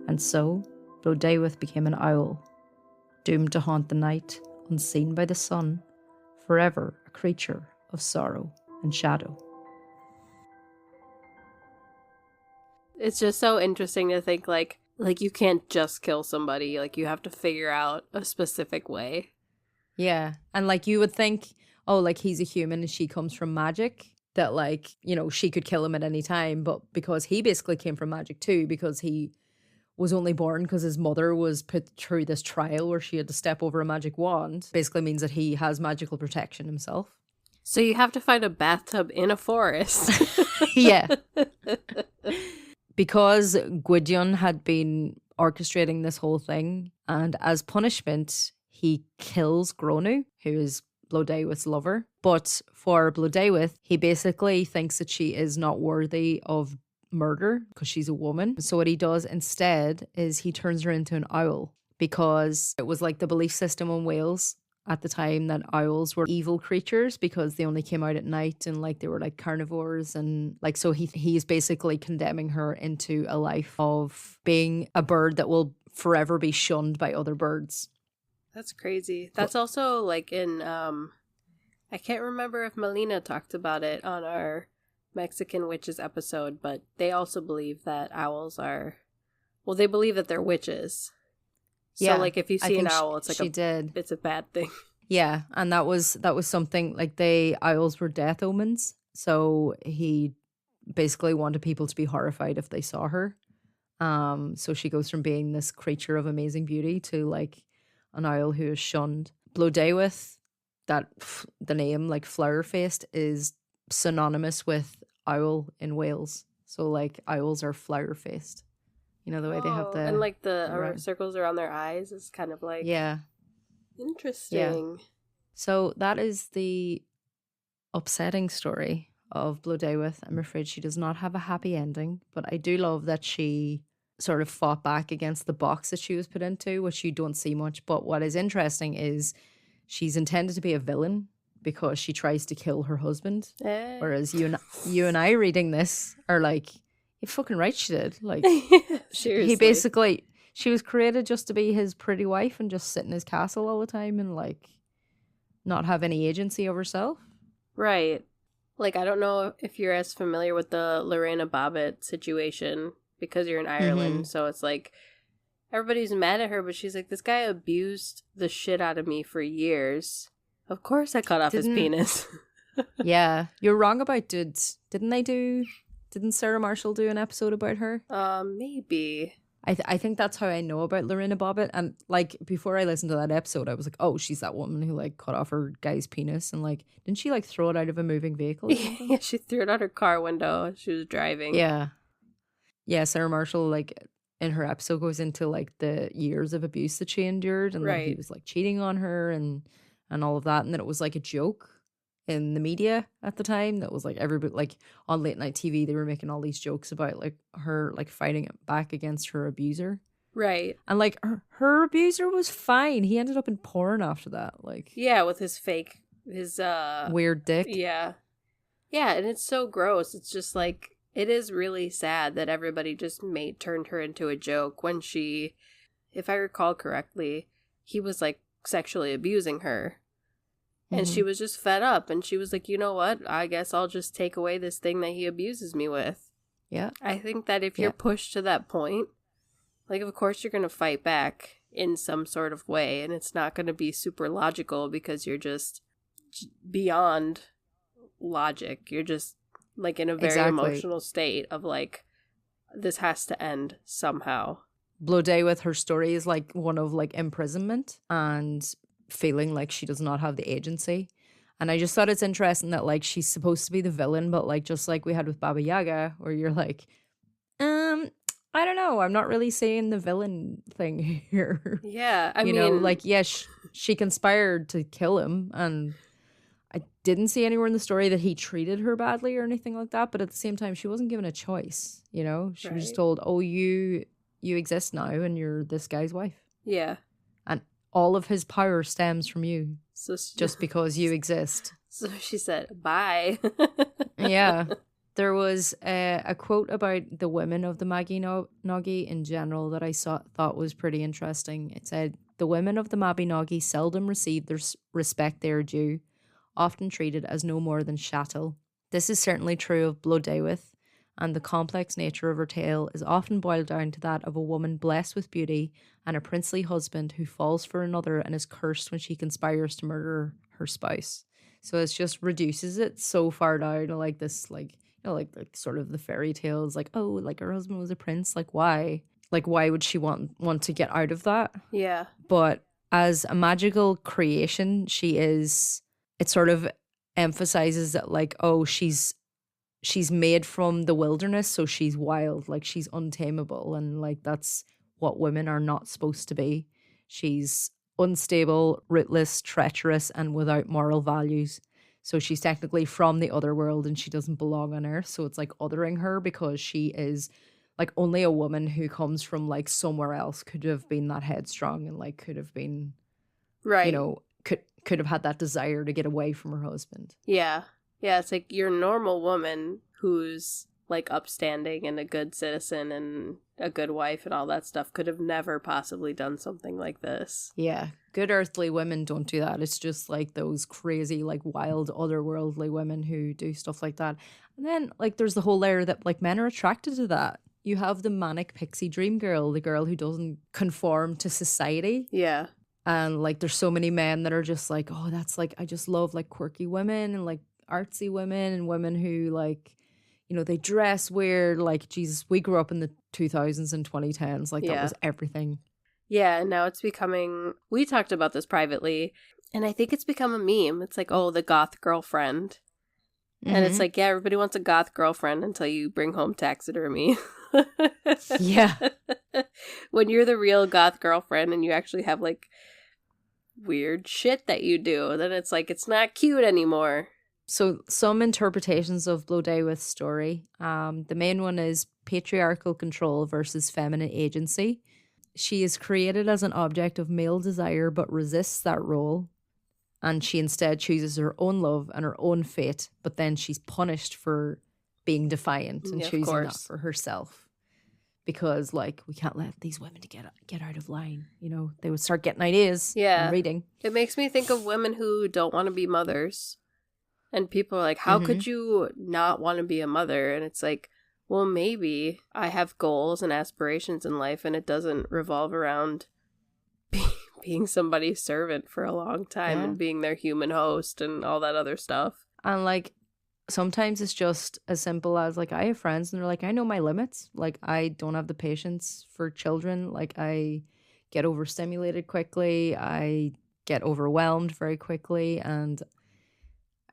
And so, Blodeuwedd became an owl, doomed to haunt the night, unseen by the sun, forever a creature of sorrow and shadow. It's just so interesting to think, like you can't just kill somebody. Like, you have to figure out a specific way. Yeah, and like you would think, oh, like he's a human and she comes from magic, that like, you know, she could kill him at any time. But because he basically came from magic too, because he was only born because his mother was put through this trial where she had to step over a magic wand, basically means that he has magical protection himself. So you have to find a bathtub in a forest. Yeah. Because Gwydion had been orchestrating this whole thing, and as punishment, he kills Gronw, who is Blodeuwedd's lover. But for Blodeuwedd, he basically thinks that she is not worthy of murder because she's a woman. So what he does instead is he turns her into an owl, because it was like the belief system in Wales at the time that owls were evil creatures because they only came out at night and like they were like carnivores, and like so he's basically condemning her into a life of being a bird that will forever be shunned by other birds. That's crazy. That's also like in I can't remember if Melina talked about it on our Mexican witches episode, but they also believe that owls are, well, they believe that they're witches. Yeah, so like if you see an owl, it's like it's a bad thing. Yeah, and that was something like owls were death omens. So he basically wanted people to be horrified if they saw her. So she goes from being this creature of amazing beauty to like an owl who is shunned. Blodeuwedd, the name like flower faced is synonymous with owl in Wales. So like owls are flower faced. You know, the way they have the... And like the circles around their eyes is kind of like... Yeah. Interesting. Yeah. So that is the upsetting story of Blodeuwedd. I'm afraid she does not have a happy ending, but I do love that she sort of fought back against the box that she was put into, which you don't see much. But what is interesting is she's intended to be a villain because she tries to kill her husband. Whereas you and I reading this are like... You're fucking right she did. Like, seriously. She was created just to be his pretty wife and just sit in his castle all the time and, like, not have any agency of herself. Right. Like, I don't know if you're as familiar with the Lorena Bobbitt situation because you're in Ireland. So it's like, everybody's mad at her, but she's like, this guy abused the shit out of me for years. Of course I cut off his penis. Yeah. You're wrong about Didn't Sarah Marshall do an episode about her? Maybe. I think that's how I know about Lorena Bobbitt. And like before I listened to that episode, I was like, oh, she's that woman who like cut off her guy's penis and like didn't she like throw it out of a moving vehicle? Yeah, she threw it out her car window as she was driving. Yeah. Yeah, Sarah Marshall like in her episode goes into like the years of abuse that she endured and like he was like cheating on her and all of that, and then it was like a joke in the media at the time that was like everybody like on late night TV they were making all these jokes about like her like fighting back against her abuser, right? And like her abuser was fine. He ended up in porn after that, like with his weird dick. Yeah, and it's so gross. It's just like it is really sad that everybody just turned her into a joke when she, if I recall correctly, he was like sexually abusing her. And she was just fed up. And she was like, you know what? I guess I'll just take away this thing that he abuses me with. Yeah. I think that if you're pushed to that point, like, of course you're going to fight back in some sort of way. And it's not going to be super logical because you're just beyond logic. You're just, like, in a very emotional state of, like, this has to end somehow. Blodeuwedd, her story is, like, one of, like, imprisonment and feeling like she does not have the agency. And I just thought it's interesting that like she's supposed to be the villain, but like just like we had with Baba Yaga where you're like I don't know, I'm not really saying the villain thing here. Yeah, I mean, you know, like she conspired to kill him, and I didn't see anywhere in the story that he treated her badly or anything like that, but at the same time she wasn't given a choice, you know. She was just told, oh, you exist now and you're this guy's wife. Yeah. And all of his power stems from you. So just because you exist. So she said, bye. Yeah. There was a quote about the women of the Mabinogi in general that I thought was pretty interesting. It said, "The women of the Mabinogi seldom receive the respect they are due, often treated as no more than chattel. This is certainly true of Blodeuwedd, and the complex nature of her tale is often boiled down to that of a woman blessed with beauty and a princely husband who falls for another and is cursed when she conspires to murder her spouse." So it just reduces it so far down to like this, like, you know, like sort of the fairy tales, like, oh, like her husband was a prince, like why? Like why would she want to get out of that? Yeah. But as a magical creation, it sort of emphasizes that like, oh, she's made from the wilderness, so she's wild, like she's untamable, and like that's what women are not supposed to be. She's unstable, rootless, treacherous, and without moral values. So she's technically from the other world and she doesn't belong on Earth. So it's like othering her because she is like only a woman who comes from like somewhere else could have been that headstrong and like could have been, right, you know, could have had that desire to get away from her husband. Yeah. Yeah, it's like your normal woman who's like upstanding and a good citizen and a good wife and all that stuff could have never possibly done something like this. Yeah. Good earthly women don't do that. It's just like those crazy, like wild, otherworldly women who do stuff like that. And then like there's the whole layer that like men are attracted to that. You have the manic pixie dream girl, the girl who doesn't conform to society. Yeah. And like there's so many men that are just like, oh, that's like, I just love like quirky women and like artsy women and women who like, you know, they dress weird. Like, Jesus, we grew up in the 2000s and 2010s. Like, that was everything. Yeah, and now it's becoming... We talked about this privately, and I think it's become a meme. It's like, oh, the goth girlfriend. Mm-hmm. And it's like, yeah, everybody wants a goth girlfriend until you bring home taxidermy. Yeah. When you're the real goth girlfriend and you actually have, like, weird shit that you do, then it's like, it's not cute anymore. So some interpretations of Blodeuwedd's story. The main one is patriarchal control versus feminine agency. She is created as an object of male desire but resists that role. And she instead chooses her own love and her own fate. But then she's punished for being defiant and choosing that for herself. Because, like, we can't let these women to get out of line. You know, they would start getting ideas and reading. It makes me think of women who don't want to be mothers. And people are like, how could you not want to be a mother? And it's like, well, maybe I have goals and aspirations in life and it doesn't revolve around being somebody's servant for a long time and being their human host and all that other stuff. And like, sometimes it's just as simple as like, I have friends and they're like, I know my limits. Like, I don't have the patience for children. Like, I get overstimulated quickly. I get overwhelmed very quickly. And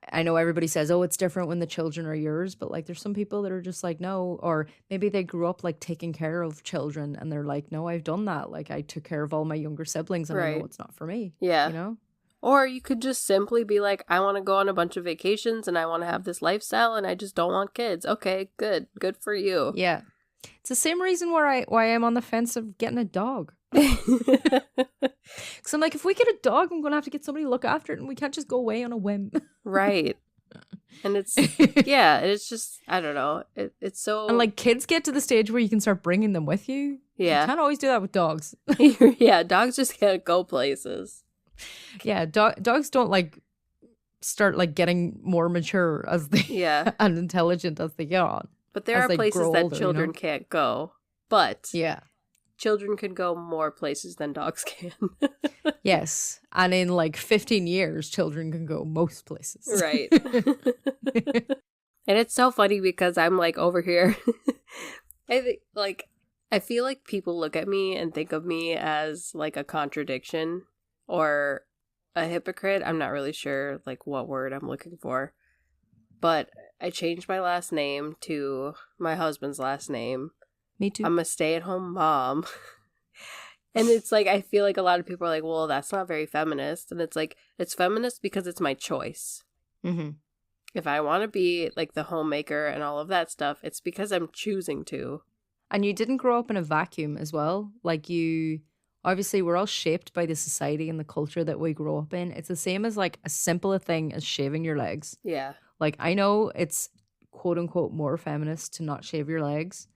I know everybody says, oh, it's different when the children are yours, but like there's some people that are just like, no, or maybe they grew up like taking care of children and they're like, no, I've done that. Like I took care of all my younger siblings and I know it's not for me. Yeah. You know? Or you could just simply be like, I want to go on a bunch of vacations and I want to have this lifestyle and I just don't want kids. Okay, good. Good for you. Yeah. It's the same reason why I'm on the fence of getting a dog. Because I'm like, if we get a dog, I'm going to have to get somebody to look after it and we can't just go away on a whim. Right. And it's just, I don't know. It's so... And like kids get to the stage where you can start bringing them with you. Yeah. You can't always do that with dogs. Yeah, dogs just can't go places. Yeah, dogs don't like start like getting more mature as they and intelligent as they get on. But there are places that children can't go. But children can go more places than dogs can. Yes. And in like 15 years, children can go most places. Right. And it's so funny because I'm like over here. I feel like people look at me and think of me as like a contradiction or a hypocrite. I'm not really sure like what word I'm looking for. But I changed my last name to my husband's last name. Me too. I'm a stay-at-home mom. And it's like, I feel like a lot of people are like, well, that's not very feminist. And it's like, it's feminist because it's my choice. Mm-hmm. If I want to be like the homemaker and all of that stuff, it's because I'm choosing to. And you didn't grow up in a vacuum as well. Like you obviously we're all shaped by the society and the culture that we grow up in. It's the same as like a simple a thing as shaving your legs. Yeah. Like, I know it's quote unquote more feminist to not shave your legs,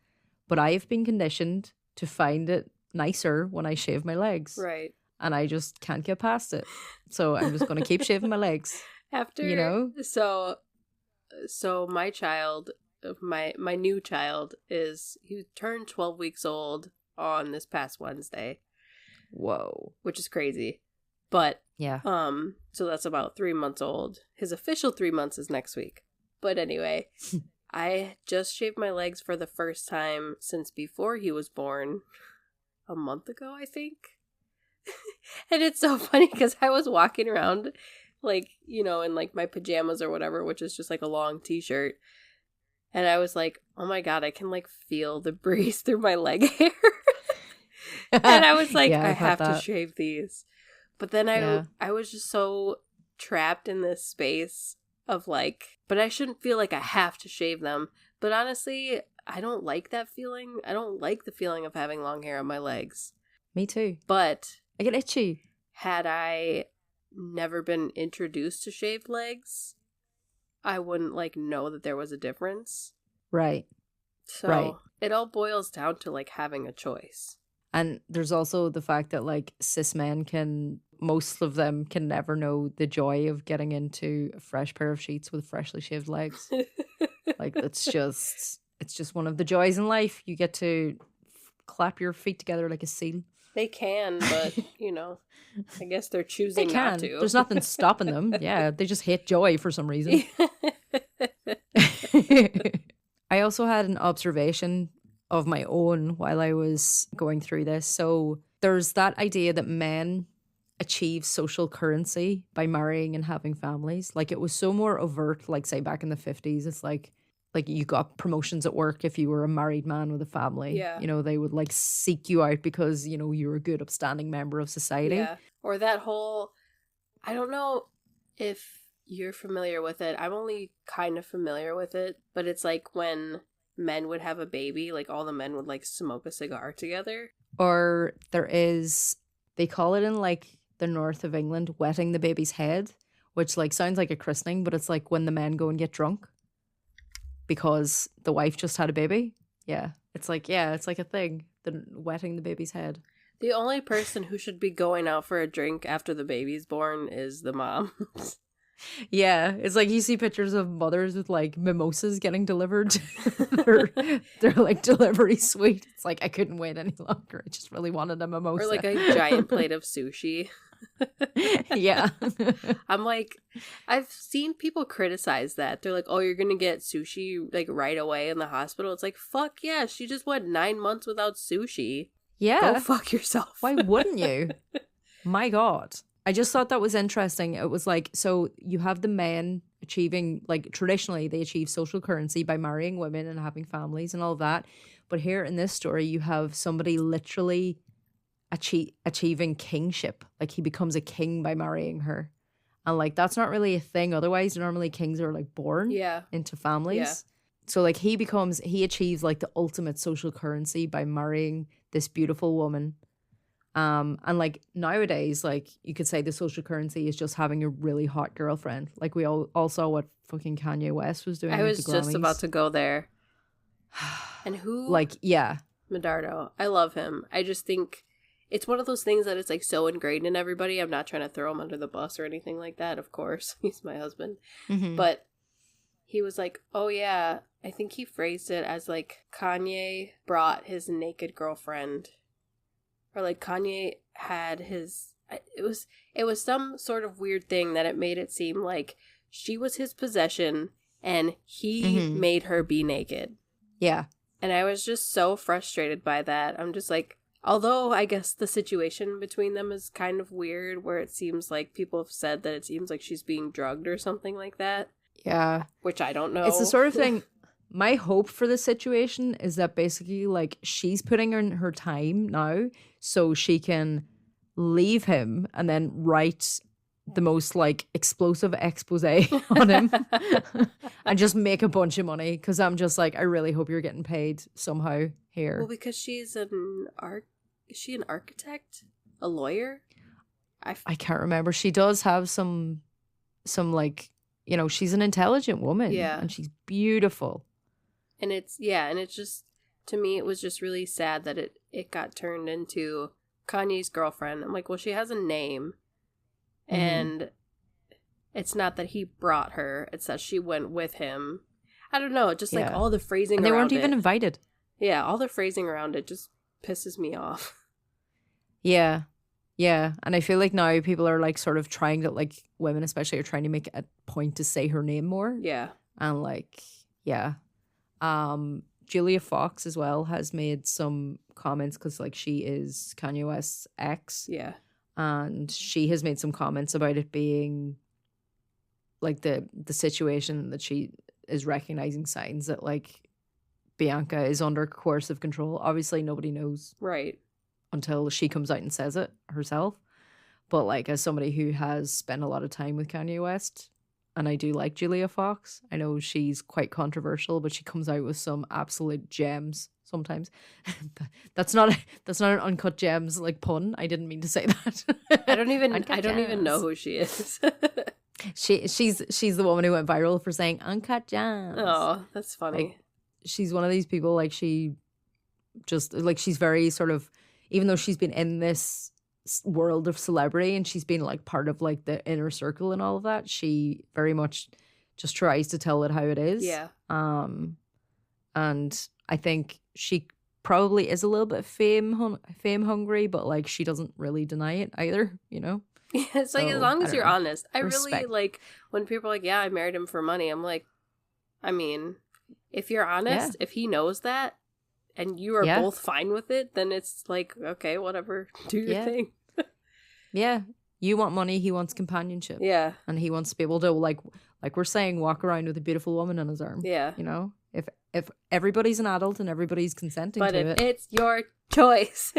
but I've been conditioned to find it nicer when I shave my legs. Right. And I just can't get past it. So I'm just going to keep shaving my legs. After, you know? So my child, my new child he turned 12 weeks old on this past Wednesday. Whoa. Which is crazy. But, yeah. So that's about 3 months old. His official 3 months is next week. But anyway, I just shaved my legs for the first time since before he was born. A month ago, I think. And it's so funny because I was walking around, like, you know, in like my pajamas or whatever, which is just like a long t-shirt. And I was like, oh my God, I can like feel the breeze through my leg hair. And I was like, I have to shave these. But then I was just so trapped in this space of like, but I shouldn't feel like I have to shave them. But honestly, I don't like that feeling. I don't like the feeling of having long hair on my legs. Me too. But I get itchy. Had I never been introduced to shaved legs, I wouldn't like know that there was a difference. Right. So it all boils down to like having a choice. And there's also the fact that like cis men most of them can never know the joy of getting into a fresh pair of sheets with freshly shaved legs. Like it's just one of the joys in life. You get to clap your feet together like a seal. They can, but, you know, I guess they're choosing not to. There's nothing stopping them. Yeah, they just hate joy for some reason. I also had an observation of my own while I was going through this. So there's that idea that men achieve social currency by marrying and having families. Like, it was so more overt, like, say, back in the 50s. It's like you got promotions at work if you were a married man with a family. Yeah. You know, they would like seek you out because, you know, you were a good upstanding member of society. Yeah. Or that whole, I don't know if you're familiar with it. I'm only kind of familiar with it, but it's like when men would have a baby, like all the men would like smoke a cigar together. Or they call it in like the north of England, wetting the baby's head, which like sounds like a christening, but it's like when the men go and get drunk because the wife just had a baby. Yeah. It's like a thing, the wetting the baby's head. The only person who should be going out for a drink after the baby's born is the mom. Yeah, it's like you see pictures of mothers with like mimosas getting delivered. They're like delivery suite. It's like I couldn't wait any longer. I just really wanted a mimosa. Or like a giant plate of sushi. Yeah. I'm like, I've seen people criticize that. They're like, oh, you're gonna get sushi like right away in the hospital. It's like, fuck yeah, she just went 9 months without sushi. Yeah. Go fuck yourself. Why wouldn't you? My God. I just thought that was interesting. It was like, so you have the men achieving, like traditionally they achieve social currency by marrying women and having families and all that. But here in this story, you have somebody literally achieving kingship. Like he becomes a king by marrying her. And like, that's not really a thing. Otherwise, normally kings are like born into families. Yeah. So like he achieves like the ultimate social currency by marrying this beautiful woman. And like nowadays, like you could say the social currency is just having a really hot girlfriend. Like we all saw what fucking Kanye West was doing. I was just about to go there. And who? Like, yeah. Medardo. I love him. I just think it's one of those things that it's like so ingrained in everybody. I'm not trying to throw him under the bus or anything like that, of course. He's my husband. Mm-hmm. But he was like, oh yeah, I think he phrased it as like Kanye brought his naked girlfriend. Or like Kanye had his, it was some sort of weird thing that it made it seem like she was his possession and he made her be naked. Yeah. And I was just so frustrated by that. I'm just like, although I guess the situation between them is kind of weird where it seems like people have said that it seems like she's being drugged or something like that. Yeah. Which I don't know. It's the sort of thing. My hope for this situation is that basically, like, she's putting in her time now so she can leave him and then write the most, like, explosive expose on him and just make a bunch of money. Because I'm just like, I really hope you're getting paid somehow here. Well, because she's is she an architect? a lawyer? I can't remember. She does have some like, you know, she's an intelligent woman. Yeah. And she's beautiful. And it's just, to me, it was just really sad that it got turned into Kanye's girlfriend. I'm like, well, she has a name. And it's not that he brought her. It's that she went with him. I don't know. Just like all the phrasing around it. And they weren't even invited. Yeah, all the phrasing around it just pisses me off. Yeah. Yeah. And I feel like now people are like sort of trying to, like, women especially are trying to make a point to say her name more. Yeah. And like, yeah. Julia Fox as well has made some comments because like she is Kanye West's ex. Yeah. And she has made some comments about it being like the situation that she is recognizing signs that like Bianca is under coercive control. Obviously nobody knows. Right. Until she comes out and says it herself. But like as somebody who has spent a lot of time with Kanye West, and I do like Julia Fox, I know she's quite controversial, but she comes out with some absolute gems sometimes. That's not an uncut gems like pun. I didn't mean to say that. I don't even know who she is. She's the woman who went viral for saying uncut gems. Oh, that's funny. Like, she's one of these people, like she just like she's very sort of, even though she's been in this world of celebrity and she's been like part of like the inner circle and all of that, she very much just tries to tell it how it is. Yeah. And I think she probably is a little bit fame hungry, but like she doesn't really deny it either, you know? Yeah, it's like, as long as you're honest. I Respect. really like when people are like, yeah, I married him for money. I'm like, I mean, if you're honest, if he knows that and you are both fine with it, then it's like, okay, whatever, do your thing. Yeah. You want money, he wants companionship. Yeah. And he wants to be able to like we're saying, walk around with a beautiful woman on his arm. Yeah. You know? If everybody's an adult and everybody's consenting but to if it. it's your choice.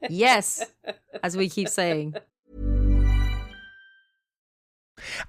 Yes. As we keep saying.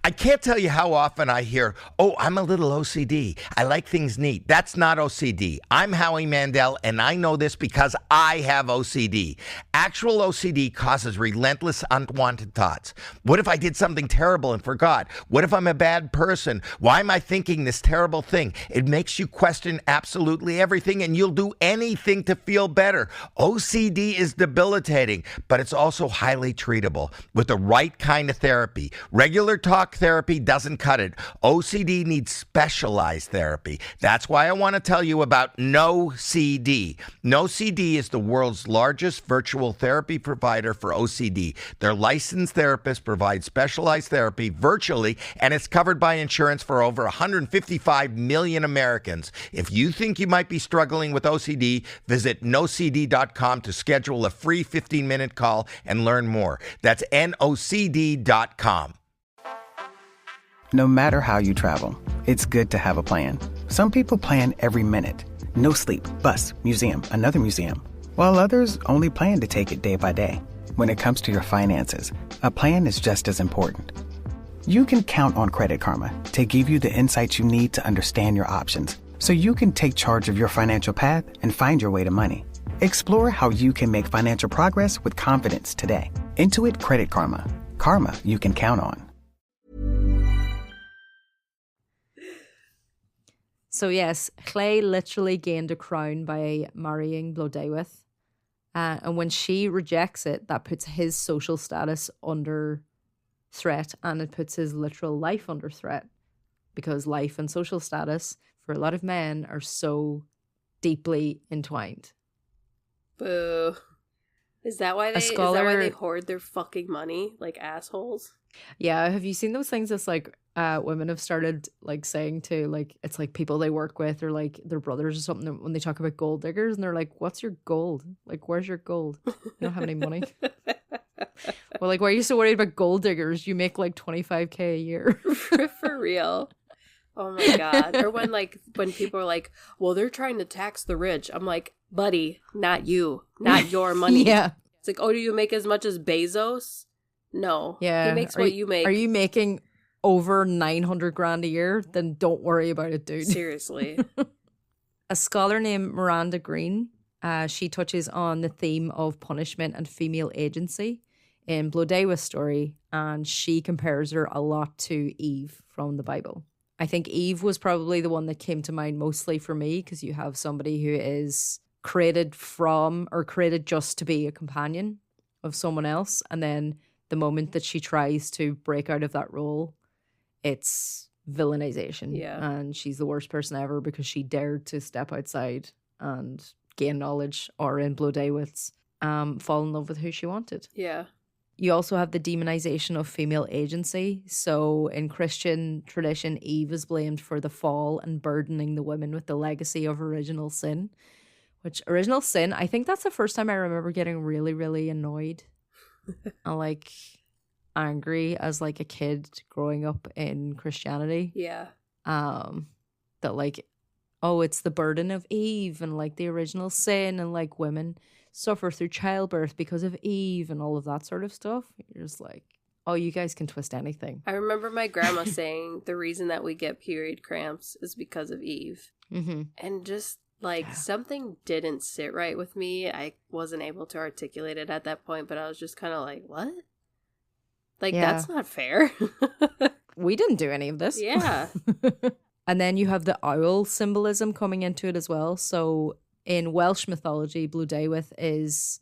I can't tell you how often I hear, oh, I'm a little OCD. I like things neat. That's not OCD. I'm Howie Mandel, and I know this because I have OCD. Actual OCD causes relentless, unwanted thoughts. What if I did something terrible and forgot? What if I'm a bad person? Why am I thinking this terrible thing? It makes you question absolutely everything, and you'll do anything to feel better. OCD is debilitating, but it's also highly treatable with the right kind of therapy. Regular talk therapy doesn't cut it. OCD needs specialized therapy. That's why I want to tell you about NoCD. NoCD is the world's largest virtual therapy provider for OCD. Their licensed therapists provide specialized therapy virtually, and it's covered by insurance for over 155 million Americans. If you think you might be struggling with OCD, visit nocd.com to schedule a free 15-minute call and learn more. That's nocd.com. No matter how you travel, it's good to have a plan. Some people plan every minute. No sleep, bus, museum, another museum. While others only plan to take it day by day. When it comes to your finances, a plan is just as important. You can count on Credit Karma to give you the insights you need to understand your options, so you can take charge of your financial path and find your way to money. Explore how you can make financial progress with confidence today. Intuit Credit Karma. Karma you can count on. So yes, Clay literally gained a crown by marrying Blodeuwedd. And when she rejects it, that puts his social status under threat, and it puts his literal life under threat, because life and social status for a lot of men are so deeply entwined. Boo. Is that why they hoard their fucking money like assholes? Yeah, have you seen those things that's like women have started like saying to like, it's like people they work with or like their brothers or something, when they talk about gold diggers and they're like, what's your gold? Like, where's your gold? You don't have any money. Well, like, why are you so worried about gold diggers? You make like $25,000 a year. For real. Oh my God. Or when people are like, well, they're trying to tax the rich. I'm like, buddy, not you, not your money. Yeah. It's like, oh, do you make as much as Bezos? No. Yeah. He makes what you make. Are you making over $900,000 a year? Then don't worry about it, dude. Seriously. A scholar named Miranda Green She touches on the theme of punishment and female agency in Blodeuwedd's story, and she compares her a lot to Eve from the Bible. I think Eve was probably the one that came to mind mostly for me, because you have somebody who is created from or created just to be a companion of someone else, and then the moment that she tries to break out of that role, it's villainization. Yeah. And she's the worst person ever because she dared to step outside and gain knowledge, or in Blodeuwedd's, fall in love with who she wanted. Yeah. You also have the demonization of female agency. So in Christian tradition, Eve is blamed for the fall and burdening the women with the legacy of original sin. Which, original sin, I think that's the first time I remember getting really, really annoyed and like angry as like a kid growing up in Christianity. Yeah. That like, oh, it's the burden of Eve and like the original sin, and like women suffer through childbirth because of Eve and all of that sort of stuff. You're just like, oh, you guys can twist anything. I remember my grandma saying the reason that we get period cramps is because of Eve. Mm-hmm. And just like something didn't sit right with me. I wasn't able to articulate it at that point, but I was just kind of like, what? Like, that's not fair. We didn't do any of this. Yeah. And then you have the owl symbolism coming into it as well. So in Welsh mythology, Blodeuwedd is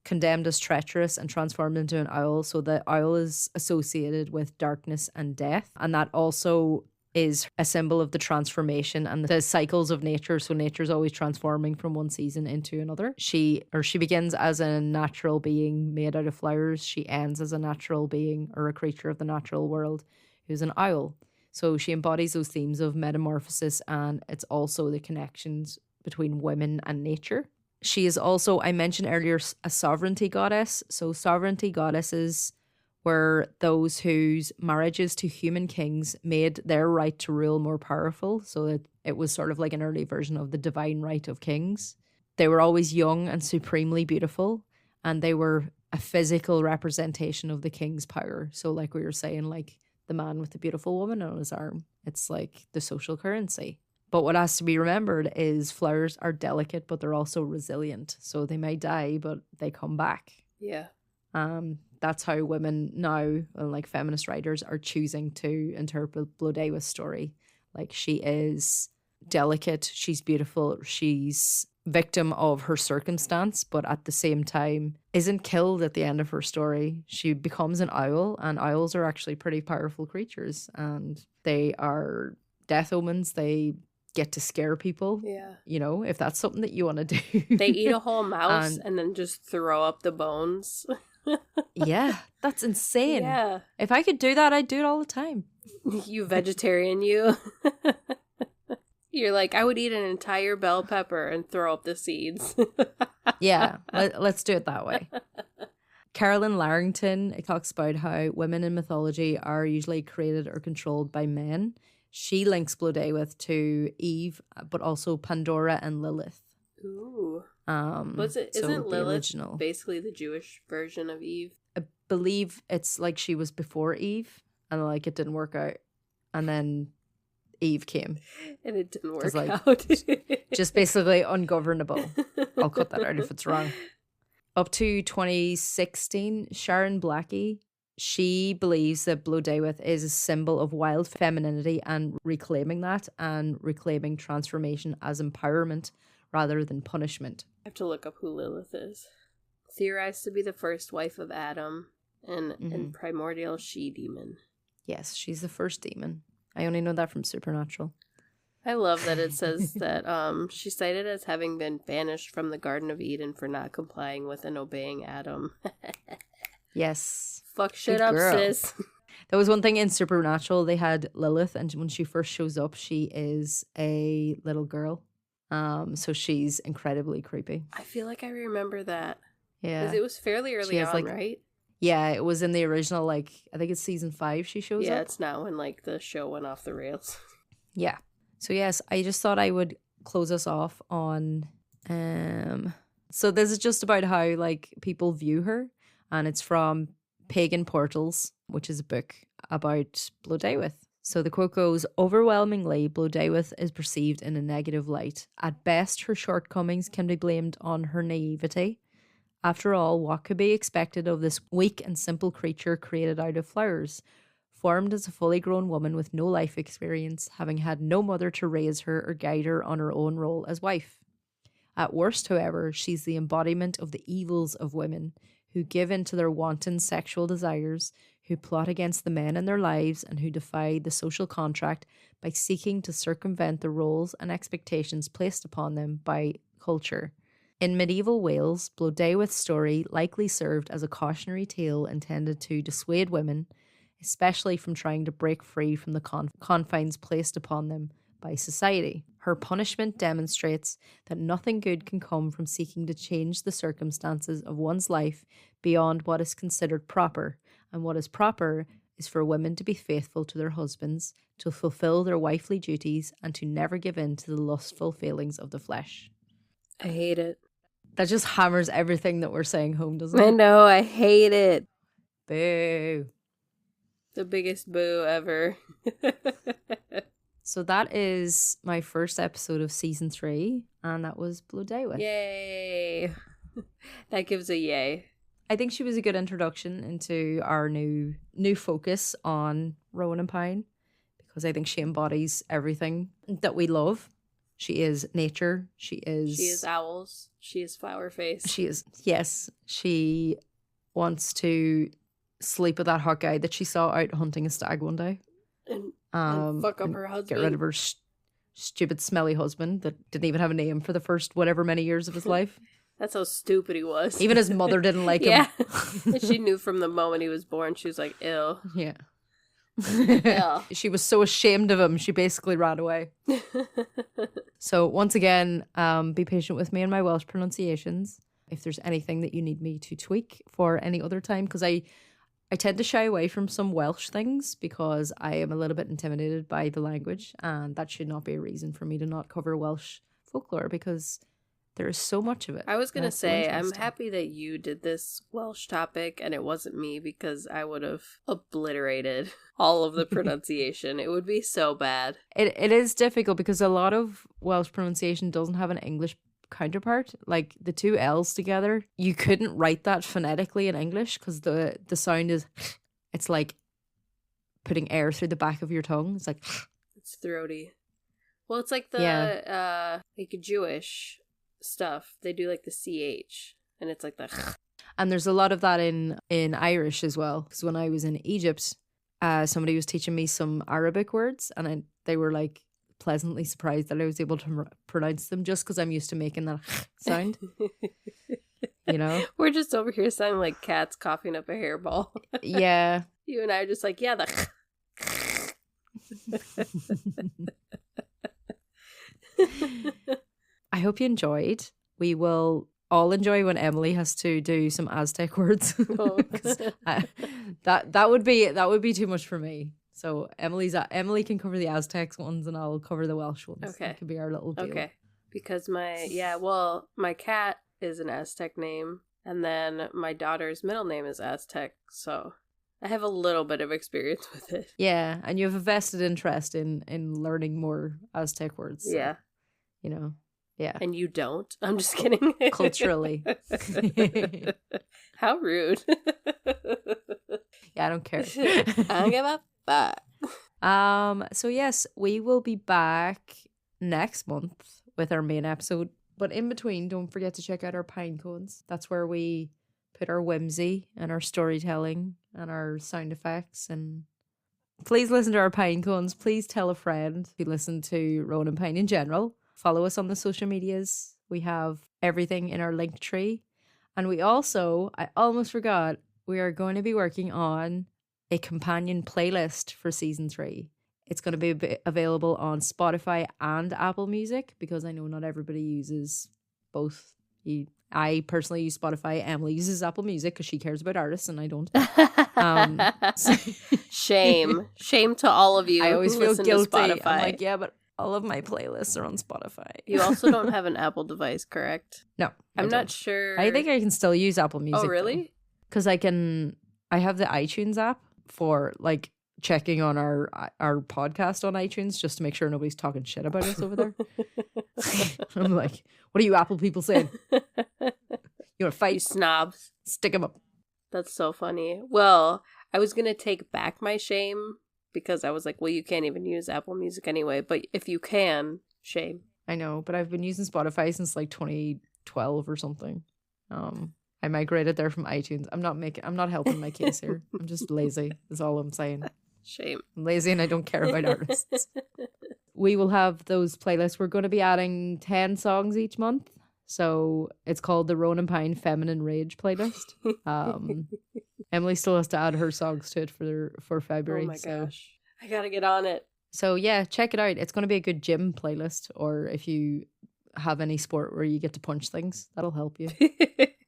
condemned as treacherous and transformed into an owl. So the owl is associated with darkness and death. And that also is a symbol of the transformation and the cycles of nature. So nature's always transforming from one season into another. She begins as a natural being made out of flowers. She ends as a natural being or a creature of the natural world who's an owl. So she embodies those themes of metamorphosis, and it's also the connections between women and nature. She is also, I mentioned earlier, a sovereignty goddess. So sovereignty goddesses were those whose marriages to human kings made their right to rule more powerful. So that it was sort of like an early version of the divine right of kings. They were always young and supremely beautiful, and they were a physical representation of the king's power. So like we were saying, like the man with the beautiful woman on his arm, it's like the social currency. But what has to be remembered is flowers are delicate, but they're also resilient. So they may die, but they come back. Yeah. That's how women now, and like feminist writers, are choosing to interpret Blodeuwedd's story. Like, she is delicate, she's beautiful, she's victim of her circumstance, but at the same time isn't killed at the end of her story. She becomes an owl, and owls are actually pretty powerful creatures, and they are death omens. They get to scare people. Yeah. You know, if that's something that you want to do. They eat a whole mouse and then just throw up the bones. Yeah, that's insane. Yeah. If I could do that, I'd do it all the time. You vegetarian, you. You're like, I would eat an entire bell pepper and throw up the seeds. Yeah, let's do it that way. Carolyn Larrington talks about how women in mythology are usually created or controlled by men. She links Blodeuwedd to Eve, but also Pandora and Lilith. Ooh. Isn't Lilith original basically the Jewish version of Eve? I believe it's like she was before Eve, and like it didn't work out, and then Eve came, and it didn't work like, out. Just basically ungovernable. I'll cut that out if it's wrong. Up to 2016, Sharon Blackie, she believes that Blodeuwedd is a symbol of wild femininity and reclaiming that, and reclaiming transformation as empowerment rather than punishment. I have to look up who Lilith is. Theorized to be the first wife of Adam and primordial she-demon. Yes, she's the first demon. I only know that from Supernatural. I love that it says that she's cited as having been banished from the Garden of Eden for not complying with and obeying Adam. Yes. Fuck shit Good up, girl. sis. That was one thing in Supernatural. They had Lilith, and when she first shows up, she is a little girl. So she's incredibly creepy. I feel like I remember that. Yeah. Because it was fairly early on, right? Yeah, it was in the original, like, I think it's season 5 she shows up. Yeah, it's not when, like, the show went off the rails. Yeah. So, yes, I just thought I would close us off on... So this is just about how, like, people view her. And it's from Pagan Portals, which is a book about Blodeuwedd. So the quote goes, overwhelmingly, Blodeuwedd is perceived in a negative light. At best, her shortcomings can be blamed on her naivety. After all, what could be expected of this weak and simple creature created out of flowers, formed as a fully grown woman with no life experience, having had no mother to raise her or guide her on her own role as wife. At worst, however, she's the embodiment of the evils of women, who give in to their wanton sexual desires, who plot against the men in their lives, and who defy the social contract by seeking to circumvent the roles and expectations placed upon them by culture. In medieval Wales, Blodeuwedd's story likely served as a cautionary tale intended to dissuade women, especially from trying to break free from the confines placed upon them by society. Her punishment demonstrates that nothing good can come from seeking to change the circumstances of one's life beyond what is considered proper, and what is proper is for women to be faithful to their husbands, to fulfill their wifely duties, and to never give in to the lustful feelings of the flesh. I hate it. That just hammers everything that we're saying home, doesn't it? I know, I hate it. Boo. The biggest boo ever. So that is my first episode of season 3, and that was Blodeuwedd. Yay. That gives a yay. I think she was a good introduction into our new focus on Rowan and Pine, because I think she embodies everything that we love. She is nature. She is owls. She is flower face. She is, yes. She wants to sleep with that hot guy that she saw out hunting a stag one day. And fuck up her husband. Get rid of her stupid, smelly husband that didn't even have a name for the first whatever many years of his life. That's how stupid he was. Even his mother didn't like him. Yeah. She knew from the moment he was born. She was like, ew. Yeah. Yeah. She was so ashamed of him, she basically ran away. So once again, be patient with me and my Welsh pronunciations. If there's anything that you need me to tweak for any other time, because I tend to shy away from some Welsh things because I am a little bit intimidated by the language, and that should not be a reason for me to not cover Welsh folklore, because there is so much of it. I was going to say, I'm happy that you did this Welsh topic and it wasn't me, because I would have obliterated all of the pronunciation. It would be so bad. It is difficult because a lot of Welsh pronunciation doesn't have an English counterpart. Like the two L's together, you couldn't write that phonetically in English because the sound is, it's like putting air through the back of your tongue. It's like, it's throaty. Well, it's like the like Jewish stuff. They do like the CH, and it's like the. And there's a lot of that in Irish as well. Because when I was in Egypt, somebody was teaching me some Arabic words, and they were like pleasantly surprised that I was able to pronounce them, just because I'm used to making that sound. You know, we're just over here sounding like cats coughing up a hairball. Yeah, you and I are just like, yeah, the. I hope you enjoyed. We will all enjoy when Emily has to do some Aztec words. Oh. that would be too much for me. So Emily can cover the Aztecs ones and I'll cover the Welsh ones. Okay, that could be our little deal. Okay, because my cat is an Aztec name, and then my daughter's middle name is Aztec, so I have a little bit of experience with it. Yeah, and you have a vested interest in learning more Aztec words. So, yeah, you know. Yeah. And you don't? I'm just kidding. Culturally. How rude. Yeah, I don't care. I don't give a fuck. So yes, we will be back next month with our main episode. But in between, don't forget to check out our Pine Cones. That's where we put our whimsy and our storytelling and our sound effects. And please listen to our Pine Cones. Please tell a friend who listen to Rowan and Pine in general. Follow us on the social medias. We have everything in our link tree. And we also, I almost forgot, we are going to be working on a companion playlist for season 3. It's going to be available on Spotify and Apple Music, because I know not everybody uses both. I personally use Spotify. Emily uses Apple Music because she cares about artists and I don't. Shame to all of you. I always who feel listen guilty. to Spotify. I'm like, yeah, but all of my playlists are on Spotify. You also don't have an Apple device, correct? No, I'm not sure. I think I can still use Apple Music. Oh, really? Because I have the iTunes app for like checking on our podcast on iTunes just to make sure nobody's talking shit about us over there. I'm like, what are you Apple people saying? You want to fight? You snobs. Stick them up. That's so funny. Well, I was going to take back my shame because I was like, well, you can't even use Apple Music anyway. But if you can, shame. I know, but I've been using Spotify since like 2012 or something. I migrated there from iTunes. I'm not helping my case here. I'm just lazy, is all I'm saying. Shame. I'm lazy and I don't care about artists. We will have those playlists. We're going to be adding 10 songs each month. So it's called the Rowan and Pine Feminine Rage playlist. Emily still has to add her songs to it for February. Oh my gosh. I got to get on it. So yeah, check it out. It's going to be a good gym playlist, or if you have any sport where you get to punch things, that'll help you.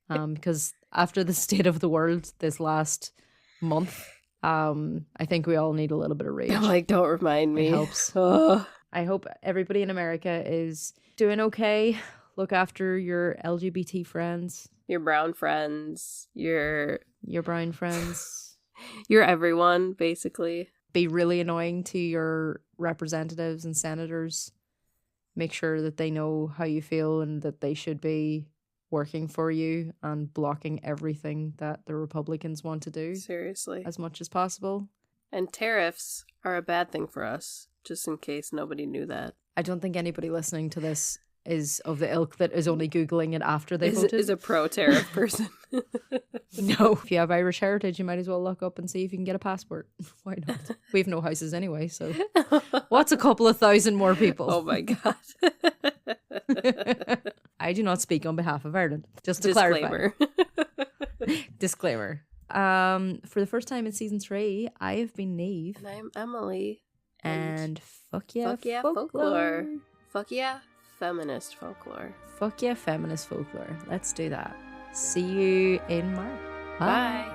Because after the state of the world this last month, I think we all need a little bit of rage. I'm like, don't remind me. It helps. I hope everybody in America is doing okay. Look after your LGBT friends. Your brown friends. Your brown friends. Your everyone, basically. Be really annoying to your representatives and senators. Make sure that they know how you feel and that they should be working for you and blocking everything that the Republicans want to do. Seriously. As much as possible. And tariffs are a bad thing for us, just in case nobody knew that. I don't think anybody listening to this is of the ilk that is only Googling it after they voted. Is a pro-tariff person. No. If you have Irish heritage, you might as well look up and see if you can get a passport. Why not? We have no houses anyway, so what's a couple of thousand more people? Oh my God. I do not speak on behalf of Ireland. Just to Disclaimer. clarify. Disclaimer. For the first time in season 3, I have been Neve. And I'm Emily. And fuck yeah, folklore. Fuck yeah, feminist folklore. Fuck yeah, feminist folklore. Let's do that. See you in March. Bye.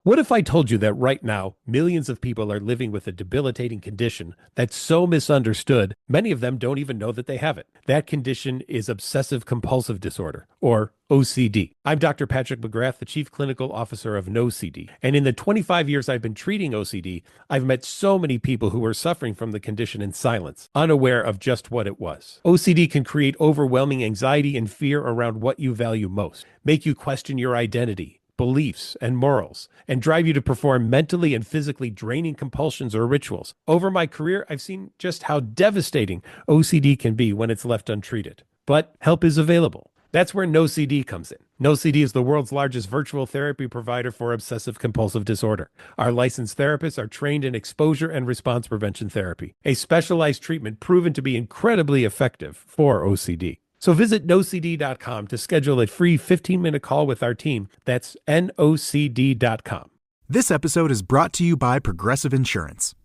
What if I told you that right now, millions of people are living with a debilitating condition that's so misunderstood, many of them don't even know that they have it? That condition is obsessive compulsive disorder, or OCD. I'm Dr. Patrick McGrath, the Chief Clinical Officer of NoCD. And in the 25 years I've been treating OCD, I've met so many people who were suffering from the condition in silence, unaware of just what it was. OCD can create overwhelming anxiety and fear around what you value most, make you question your identity, beliefs, and morals, and drive you to perform mentally and physically draining compulsions or rituals. Over my career, I've seen just how devastating OCD can be when it's left untreated. But help is available. That's where NoCD comes in. NoCD is the world's largest virtual therapy provider for obsessive compulsive disorder. Our licensed therapists are trained in exposure and response prevention therapy, a specialized treatment proven to be incredibly effective for OCD. So visit nocd.com to schedule a free 15-minute call with our team. That's nocd.com. This episode is brought to you by Progressive Insurance.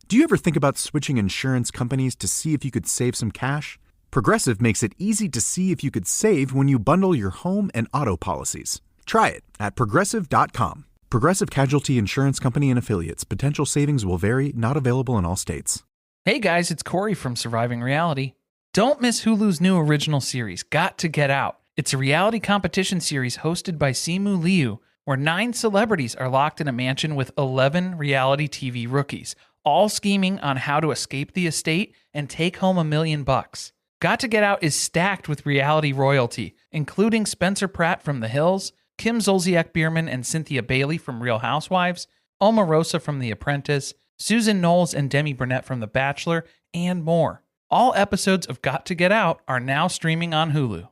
Do you ever think about switching insurance companies to see if you could save some cash? Progressive makes it easy to see if you could save when you bundle your home and auto policies. Try it at progressive.com. Progressive Casualty Insurance Company and Affiliates. Potential savings will vary, not available in all states. Hey guys, it's Corey from Surviving Reality. Don't miss Hulu's new original series, Got to Get Out. It's a reality competition series hosted by Simu Liu, where 9 celebrities are locked in a mansion with 11 reality TV rookies, all scheming on how to escape the estate and take home $1 million. Got to Get Out is stacked with reality royalty, including Spencer Pratt from The Hills, Kim Zolciak-Biermann and Cynthia Bailey from Real Housewives, Omarosa from The Apprentice, Susan Knowles and Demi Burnett from The Bachelor, and more. All episodes of Got to Get Out are now streaming on Hulu.